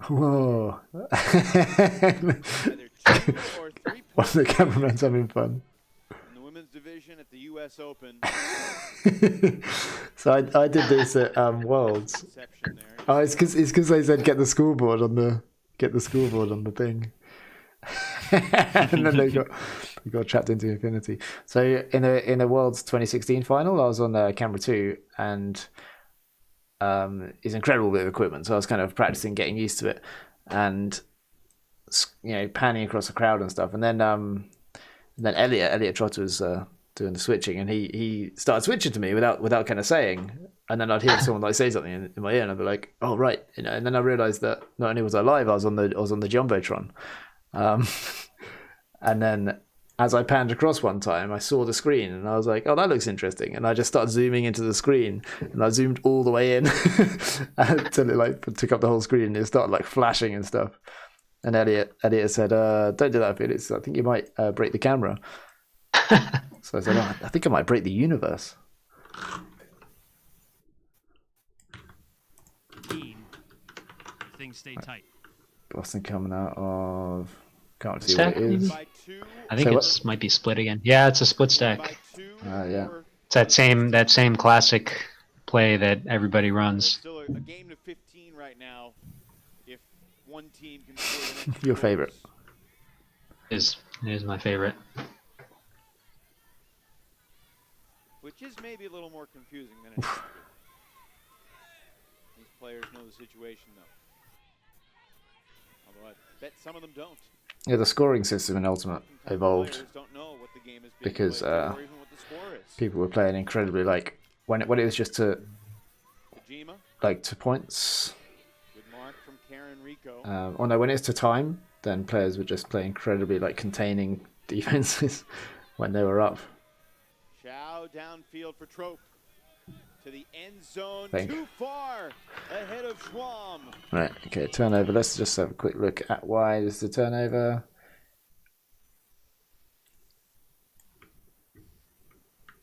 Whoa. One of the cameraman's having fun. In the women's division at the U.S. Open. So I did this at Worlds. Oh, it's because they said get the scoreboard on the thing. And then they got trapped into infinity. So in the Worlds 2016 final, I was on camera 2, and it's incredible bit of equipment. So I was kind of practicing getting used to it, and panning across the crowd and stuff. And then Elliot Trotter was doing the switching, and he started switching to me without kind of saying. And then I'd hear someone like say something in my ear, and I'd be like, "Oh right," And then I realised that not only was I live, I was on the jumbotron. And then as I panned across one time, I saw the screen and I was like, "Oh, that looks interesting." And I just started zooming into the screen, and I zoomed all the way in until it like took up the whole screen, and it started like flashing and stuff. And Elliot said, "Don't do that, Felix. I think you might break the camera." So I said, "Oh, I think I might break the universe." Things stay tight. Boston coming out of... Can't see what it is. I think it might be split again. Yeah, it's a split stack. Yeah. It's that same classic play that everybody runs. Still a game to 15 right now. If one team can score the next Your favorite? Is my favorite. Which is maybe a little more confusing than it used to be. These players know the situation, though. Although I bet some of them don't. Yeah, the scoring system in Ultimate evolved because people were playing incredibly like when it was just to points. When it's to time, then players would just play incredibly like containing defenses when they were up. Chow downfield for Trope to the end zone, too far ahead of Schwam. Right, okay, turnover. Let's just have a quick look at why this is a turnover.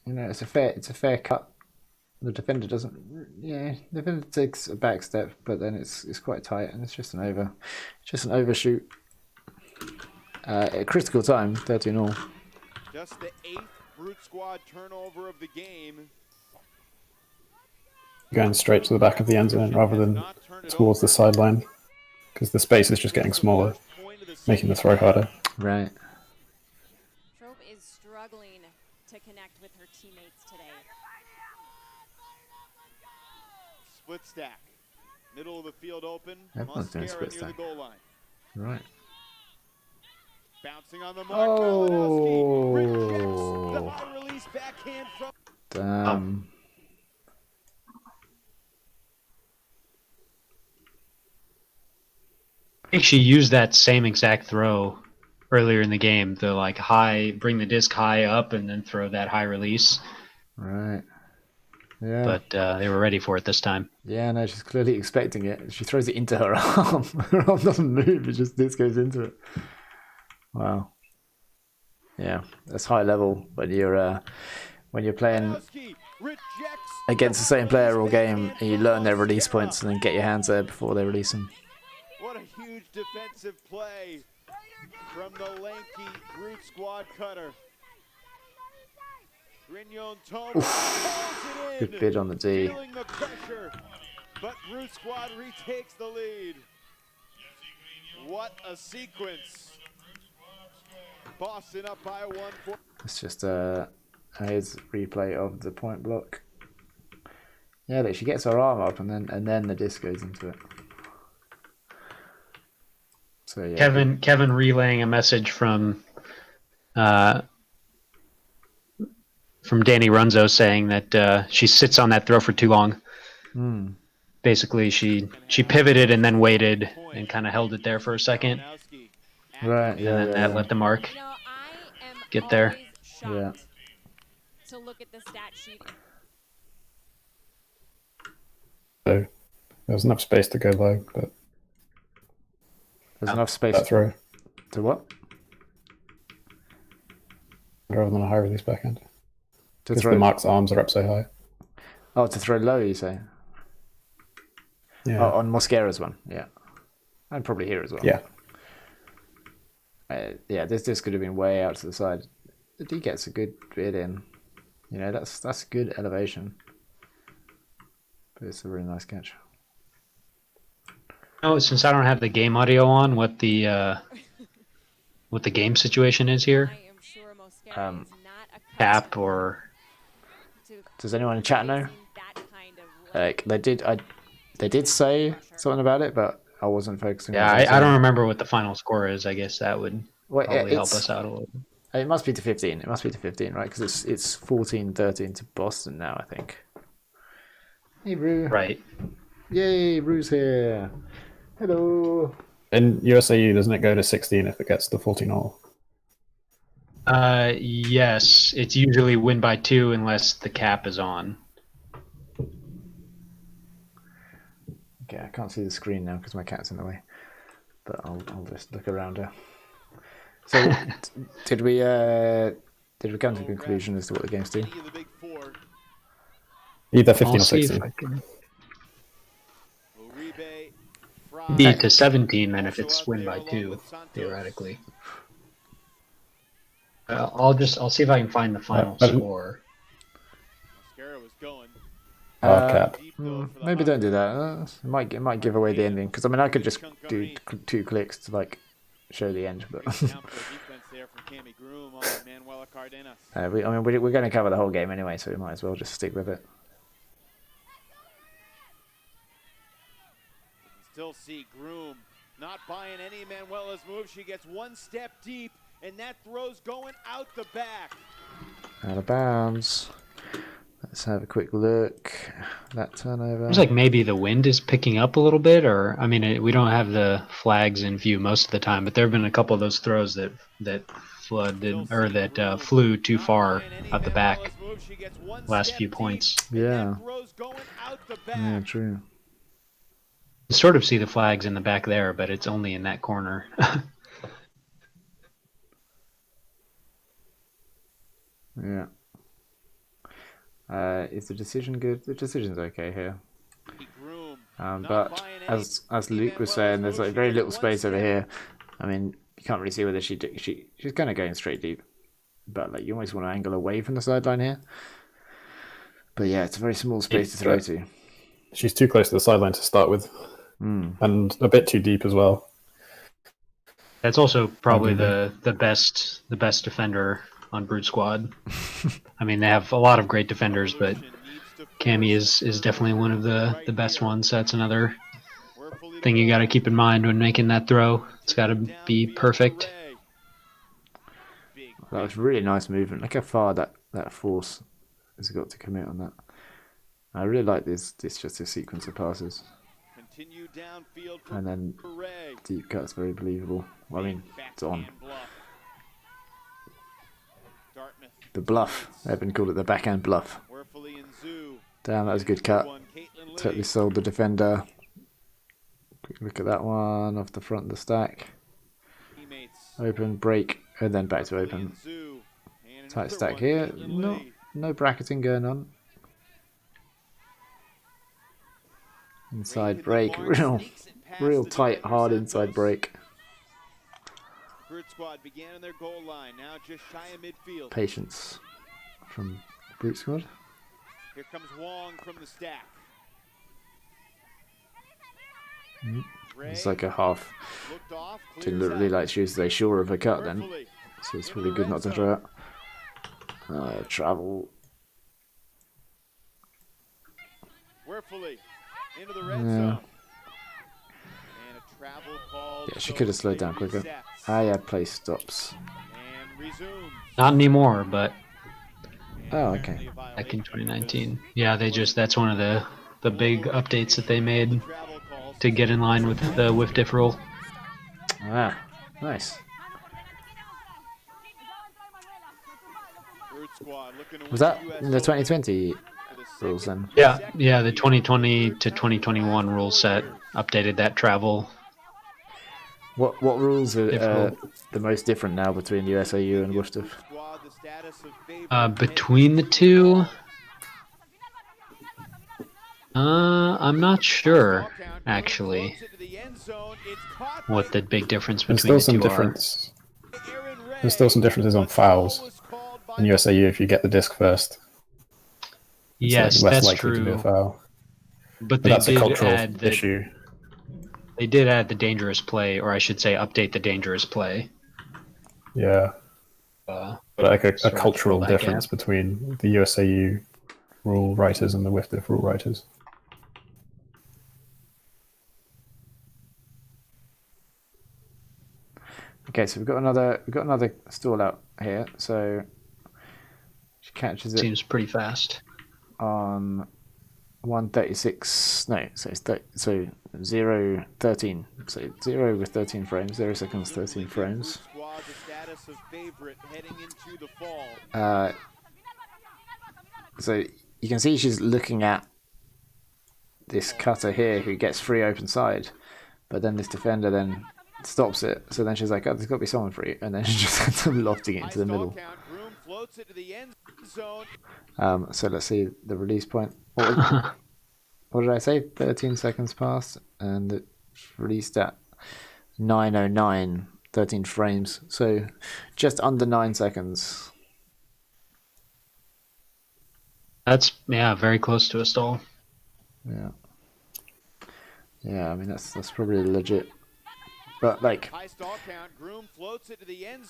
It's a fair cut. The defender doesn't. Yeah, the defender takes a back step, but then it's quite tight, and it's just an overshoot. At critical time, 13-all. Just the 8th Brute Squad turnover of the game. Going straight to the back of the end zone rather than towards the sideline, because the space is just getting smaller, making the throw harder. Right. Trope is struggling to connect with her teammates today. Split stack. Middle of the field open. Everyone's doing split Mosquera near stack. the goal line. Right. Bouncing on the mark. Oh. Rejects the high release backhand from... Damn. I think she used that same exact throw earlier in the game. The like bring the disc high up and then throw that high release. Right. Yeah. But they were ready for it this time. Yeah, no, she's clearly expecting it. She throws it into her arm. Her arm doesn't move. It just disc goes into it. Wow. Yeah, that's high level when you're playing against the same player all game, and you learn their release points and then get your hands there before they release them. What a huge defensive play from the lanky Brute Squad cutter. Good bid on the D. Feeling the pressure, but Brute Squad retakes the lead. What a sequence. Boston up by 1. It's just a Here's replay of the point block. Yeah, look, she gets her arm up and then the disc goes into it. So yeah. Kevin relaying a message from Danny Runzo saying that she sits on that throw for too long. Basically, she pivoted and then waited and kind of held it there for a second. Right. Yeah. And then that let the mark get there. Yeah. To look at the stat sheet. So there's enough space to go low, but there's enough space throw. To what? Rather than a high release backhand. Because throw the mark's arms are up so high. Oh, to throw low, you say? Yeah. Oh, on Mosquera's one, yeah. And probably here as well. Yeah. Yeah, this could have been way out to the side. If he gets a good bit in, you know, that's good elevation. But it's a really nice catch. Oh, since I don't have the game audio on, what the game situation is here? Tap or? Does anyone in chat know? Like they did say something about it, but I wasn't focusing. Yeah, I don't remember what the final score is. I guess that would probably help us out a little bit. It must be to 15. It must be to 15, right? Because it's 14-13 to Boston now, I think. Hey, Rue. Right. Yay, Rue's here. Hello. In USAU, doesn't it go to 16 if it gets the 14 all? Yes. It's usually win by 2 unless the cap is on. Okay, I can't see the screen now because my cat's in the way. But I'll just look around her. So, did we come to a conclusion as to what the games do? Either 15 or 16. Be to 17 then if it's win by 2, theoretically. I'll see if I can find the final score. Cap. Maybe don't do that. It might give away the ending because I mean I could just do 2 clicks to like show the end, but we're going to cover the whole game anyway, so we might as well just stick with it. Still see Groom not buying any Manuela's move. She gets one step deep, and that throw's going out the back. Out of bounds. Let's have a quick look. That turnover. Seems like maybe the wind is picking up a little bit, or I mean, we don't have the flags in view most of the time, but there have been a couple of those throws that flooded or that flew too far out the back. Last few points. Yeah. Yeah, true. You sort of see the flags in the back there, but it's only in that corner. Yeah. Is the decision good? The decision's okay here. But as Luke was saying, there's like very little space over here. I mean, you can't really see whether she's kind of going straight deep, but like you almost want to angle away from the sideline here. But yeah, it's a very small space to throw to. She's too close to the sideline to start with, and a bit too deep as well. That's also probably the best defender on Brute Squad. I mean, they have a lot of great defenders, but Cammy is definitely one of the best ones. That's another thing you got to keep in mind when making that throw. It's got to be perfect. That was really nice movement. Look how far that force has got to commit on that. I really like this just a sequence of passes. And then deep cut's very believable. Well, I mean, it's on. The bluff. Evan called it the backhand bluff. Damn, that was a good cut. Totally sold the defender. Quick look at that one off the front of the stack. Open, break, and then back to open. Tight stack here. No bracketing going on. Inside break. Real tight, hard inside break. Brute Squad began in their goal line, now just shy of midfield. Patience from Brute Squad. Here comes Wong from the stack. It's like a half. Didn't look really like she was sure of a cut then. So it's really good not to throw it. Travel. Carefully into the red zone. And a travel call. Yeah, she could have slowed down quicker. Ah, yeah, play stops. And resumes. Not anymore, but Oh, okay. back in 2019. Yeah, that's one of the big updates that they made to get in line with the whiff diff rule. Ah, nice. Was that in the 2020 rules then? Yeah, the 2020 to 2021 rule set updated that travel. What rules are the most different now between USAU and whiff diff? Between the two, I'm not sure actually what the big difference between the two are. There's still some differences on fouls in USAU if you get the disc first. Yes, less that's likely true. To be a foul. But that's they a did cultural add issue. They did add the dangerous play, or I should say, update the dangerous play. Yeah. But like a cultural difference between the USAU rule writers and the whiff diff rule writers. Okay, so we've got another stall out here. So she catches it. Seems pretty fast. On 1:36. No, so it's 0:13. So 0 with 13 frames. 0 seconds, 13 frames. So you can see she's looking at this cutter here who gets free open side, but then this defender then stops it. So then she's like, oh, there's got to be someone free, and then she just ends up lofting it into the middle. So let's see the release point. What did I say? 13 seconds passed, and it released at 9:09, 13 frames. So just under 9 seconds. That's very close to a stall. Yeah. Yeah, I mean that's probably legit. But like,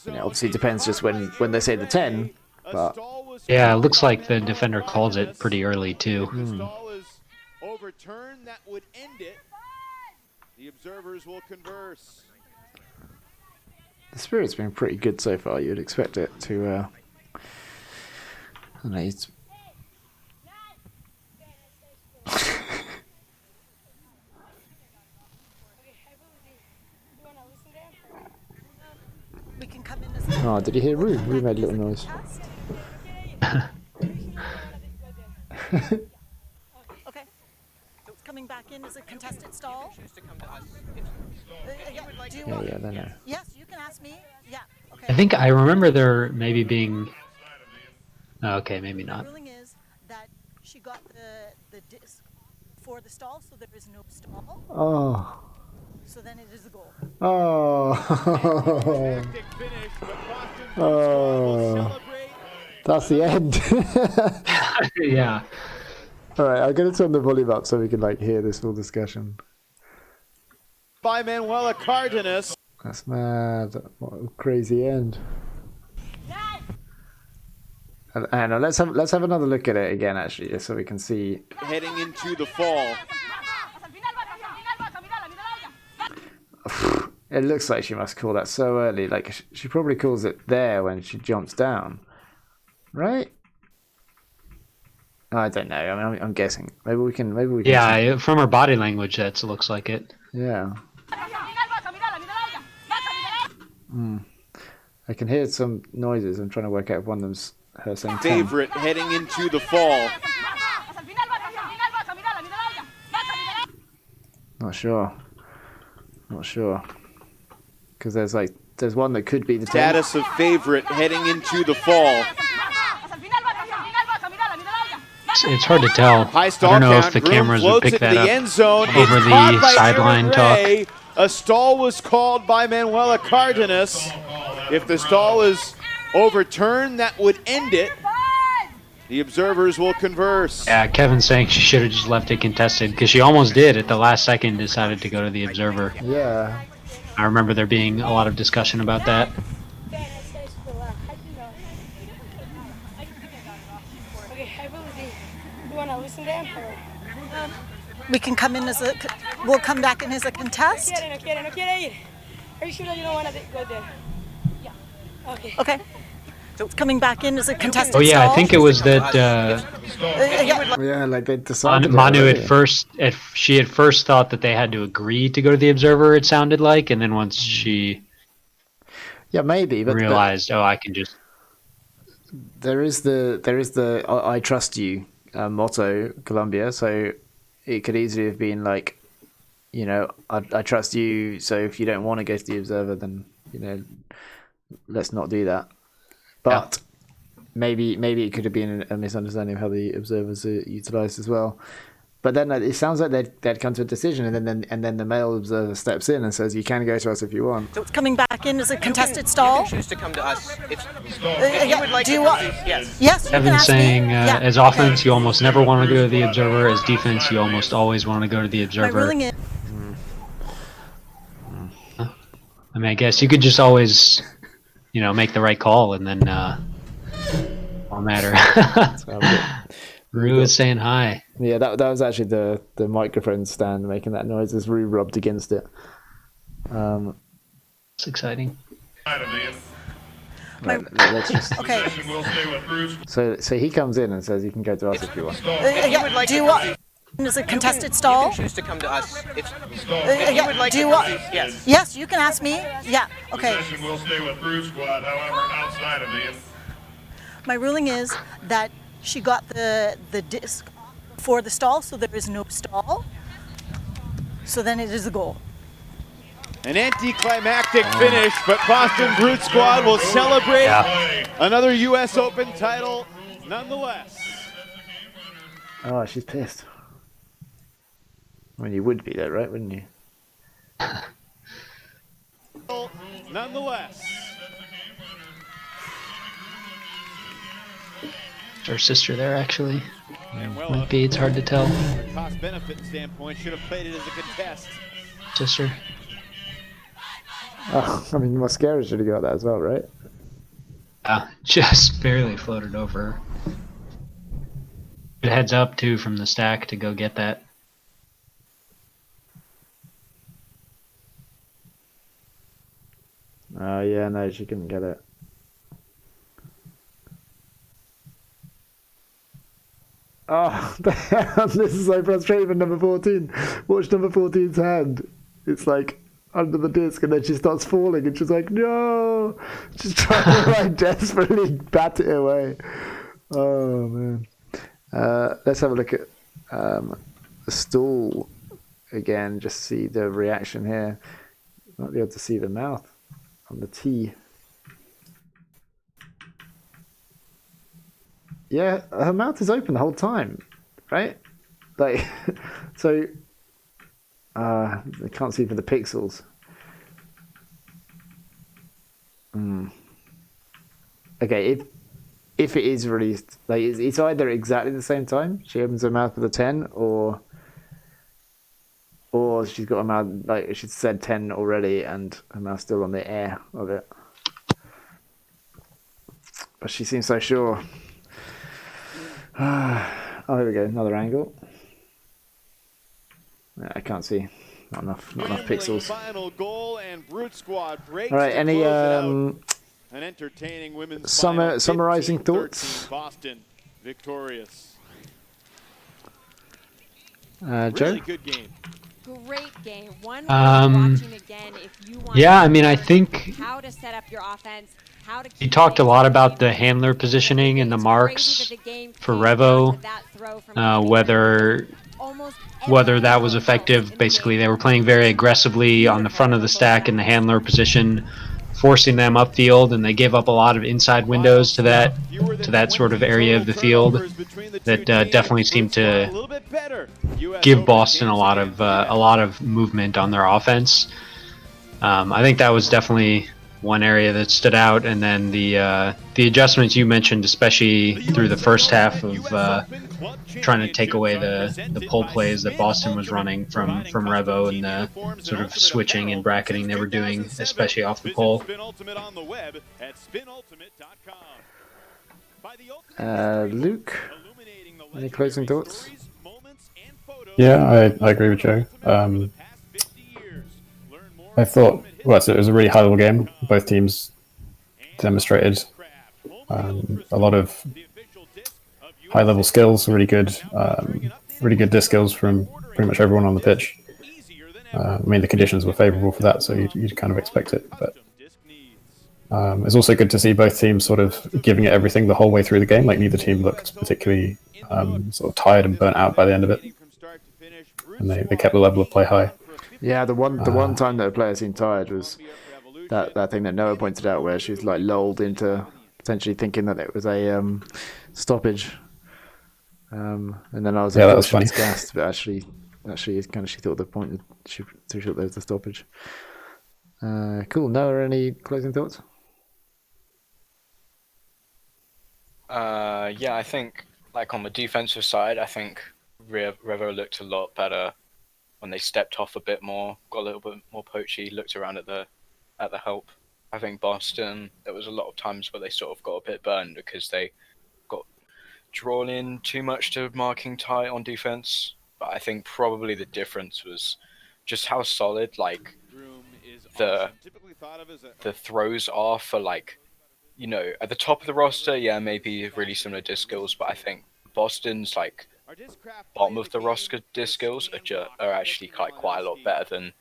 obviously it depends just when they say the 10. But yeah, it looks like the defender calls it pretty early too. Overturn, that would end it. The observers will converse. The spirit's been pretty good so far. You'd expect it to. I don't know. It's... Oh, did you hear Rue? Rue made a little noise. Okay. Coming back in as a contested stall. Yeah, they know. Yes, you can ask me. Yeah. Okay. I think I remember there maybe being. Okay, maybe not. The ruling is that she got the disc for the stall, so there is no stall. Oh. So then it is a goal. Oh. Oh. That's the end. Yeah. All right, I'm going to turn the volume up so we can hear this full discussion. By Manuela Cardenas. That's mad. What a crazy end. And let's have another look at it again, actually, just so we can see. Heading into the fall. It looks like she must call that so early. Like she probably calls it there when she jumps down, right? I don't know. I mean, I'm guessing. Maybe we can. Yeah, from her body language, that looks like it. Yeah. I can hear some noises. I'm trying to work out if one of them's her saying 10. Favorite heading into the fall. Not sure. Because there's one that could be the 10. Status of favorite heading into the fall. It's hard to tell. I don't know if the cameras would pick that up over the sideline talk. A stall was called by Manuela Cardenas. If the stall is overturned, that would end it. The observers will converse. Yeah, Kevin's saying she should have just left it contested because she almost did at the last second, decided to go to the observer. Yeah. I remember there being a lot of discussion about that. You want to listen to him? We can come in as a, we'll come back in as a contest. No quiere ir. Are you sure that you don't want to go there? Yeah. Okay. Okay. So it's coming back in as a contested Oh yeah, stall. I think it was that Yeah, like they decided. Manu she at first thought that they had to agree to go to the observer. It sounded like, and then once she maybe realized, I can just. There is the I trust you motto, Colombia. So it could easily have been like, I trust you. So if you don't want to go to the observer, then let's not do that. But maybe it could have been a misunderstanding of how the observers are utilized as well. But then it sounds like they'd come to a decision, and then the male observer steps in and says, "You can go to us if you want." So it's coming back in as a contested stall. You can choose to come to us. Do you want? Yes. Evan's saying, as offense, you almost never want to go to the observer. As defense, you almost always want to go to the observer. My ruling is. I mean, I guess you could just always, make the right call, and then won't matter. Rue is saying hi. Yeah, that was actually the microphone stand making that noise as Rue rubbed against it. It's exciting. Let's just... Okay. So he comes in and says, "You can go to us if you want." Do you want? As a contested stall. You can choose to come to us. Do you want? Yes, you can ask me. Yeah. Okay. Will stay with Brew Squad, however, outside of this. My ruling is that she got the disc for the stall, so there is no stall. So then it is a goal. An anticlimactic finish, but Boston Brute Squad will celebrate another U.S. Open title nonetheless. Oh, she's pissed. I mean, you would be there, right? Wouldn't you? Nonetheless. Her sister there, actually. Manuela, might be. It's hard to tell. From a cost-benefit standpoint, should have played it as a contest. Sister. Oh, I mean, Mosquera should have got that as well, right? Just barely floated over. It heads up, too, from the stack to go get that. Yeah, no, she couldn't get it. Oh, damn, this is so frustrating for number 14. Watch number 14's hand. It's like under the disc, and then she starts falling, and she's like, "No!" She's trying to like desperately bat it away. Oh man. Let's have a look at the stall again. Just see the reaction here. Might be able to see the mouth on the T. Yeah, her mouth is open the whole time, right? Like, so I can't see for the pixels. Okay, if it is released, like it's either exactly the same time she opens her mouth with a 10, or she's got her mouth, like she's said 10 already, and her mouth's still on the air of it. But she seems so sure. Oh, here we go. Another angle. I can't see. Not enough pixels. Final goal and Brute Squad breaks. All right. Any an entertaining women's summarizing thoughts? Boston victorious. Joe? Really good game. Great game. One watching again if you want. Yeah, I mean, I think how to set up your offense. He talked a lot about the handler positioning and the marks for Revo, whether that was effective. Basically, they were playing very aggressively on the front of the stack in the handler position, forcing them upfield, and they gave up a lot of inside windows to that sort of area of the field that definitely seemed to give Boston a lot of movement on their offense. I think that was definitely one area that stood out, and then the adjustments you mentioned, especially through the first half of trying to take away the pull plays that Boston was running from Revo, and the sort of switching and bracketing they were doing, especially off the pull. Luke? Any closing thoughts? Yeah, I agree with Joe. I thought, well, so it was a really high-level game. Both teams demonstrated a lot of high-level skills, really good disc skills from pretty much everyone on the pitch. I mean, the conditions were favourable for that, so you'd kind of expect it. But it's also good to see both teams sort of giving it everything the whole way through the game. Like neither team looked particularly sort of tired and burnt out by the end of it, and they kept the level of play high. Yeah, the one time that a player seemed tired was that thing that Noah pointed out, where she was like lulled into potentially thinking that it was a stoppage, and then I was that was funny. gassed, but actually, kind of she thought she thought there was a stoppage. Cool. Noah, any closing thoughts? Yeah, I think like on the defensive side, I think Revo looked a lot better when they stepped off a bit more, got a little bit more poachy, looked around at the help. I think Boston, there was a lot of times where they sort of got a bit burned because they got drawn in too much to marking tight on defense. But I think probably the difference was just how solid like the throws are for like, you know, at the top of the roster, yeah, maybe really similar disc skills, but I think Boston's like bottom of the roster disc skills are actually quite a lot better than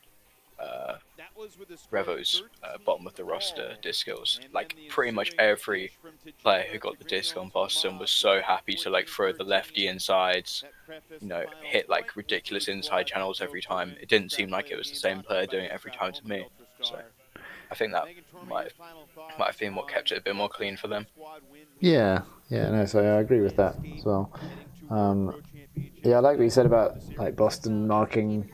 Revo's bottom of the roster disc skills. Like pretty much every player who got the disc on Boston was so happy to like throw the lefty insides, you know, hit like ridiculous inside channels every time. It didn't seem like it was the same player doing it every time to me. So I think that might have been what kept it a bit more clean for them. Yeah, no, so I agree with that as well. Yeah, I like what you said about like Boston marking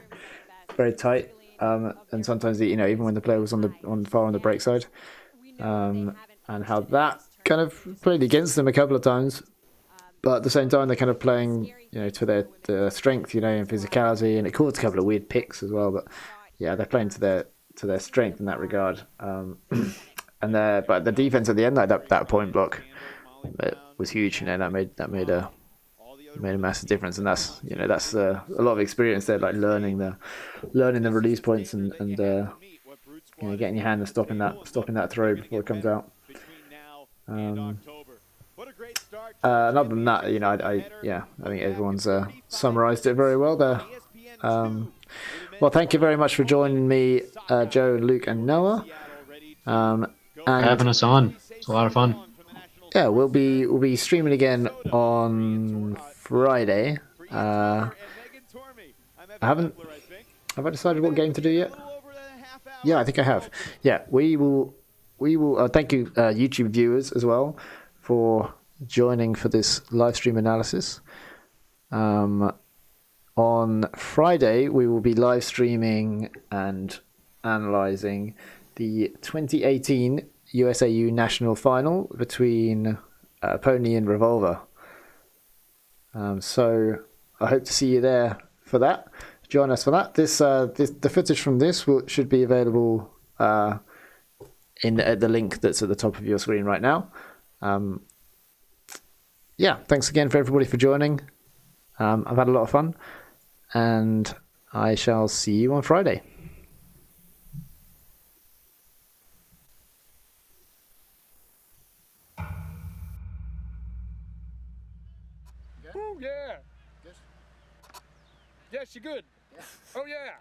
very tight, and sometimes even when the player was far on the break side, and how that kind of played against them a couple of times, but at the same time they're kind of playing to their strength, and physicality, and it caused a couple of weird picks as well. But yeah, they're playing to their strength in that regard. But the defense at the end, like that point block, it was huge. That made a massive difference, and that's a lot of experience there, like learning the release points and getting your hand and stopping that throw before it comes out. And other than that, I think everyone's summarized it very well there. Well, thank you very much for joining me, Joe, Luke, and Noah. And having us on. It's a lot of fun. Yeah, we'll be streaming again on Friday. Have I decided what game to do yet? Yeah, I think I have. Yeah, we will. Thank you, YouTube viewers, as well, for joining for this live stream analysis. On Friday, we will be live streaming and analysing the 2018 USAU National Final between Pony and Revolver. So I hope to see you there for that. Join us for that. The footage from this should be available in the link that's at the top of your screen right now. Yeah, thanks again for everybody for joining. I've had a lot of fun, and I shall see you on Friday. Oh yeah. Yes, you're good. Yeah. Oh yeah.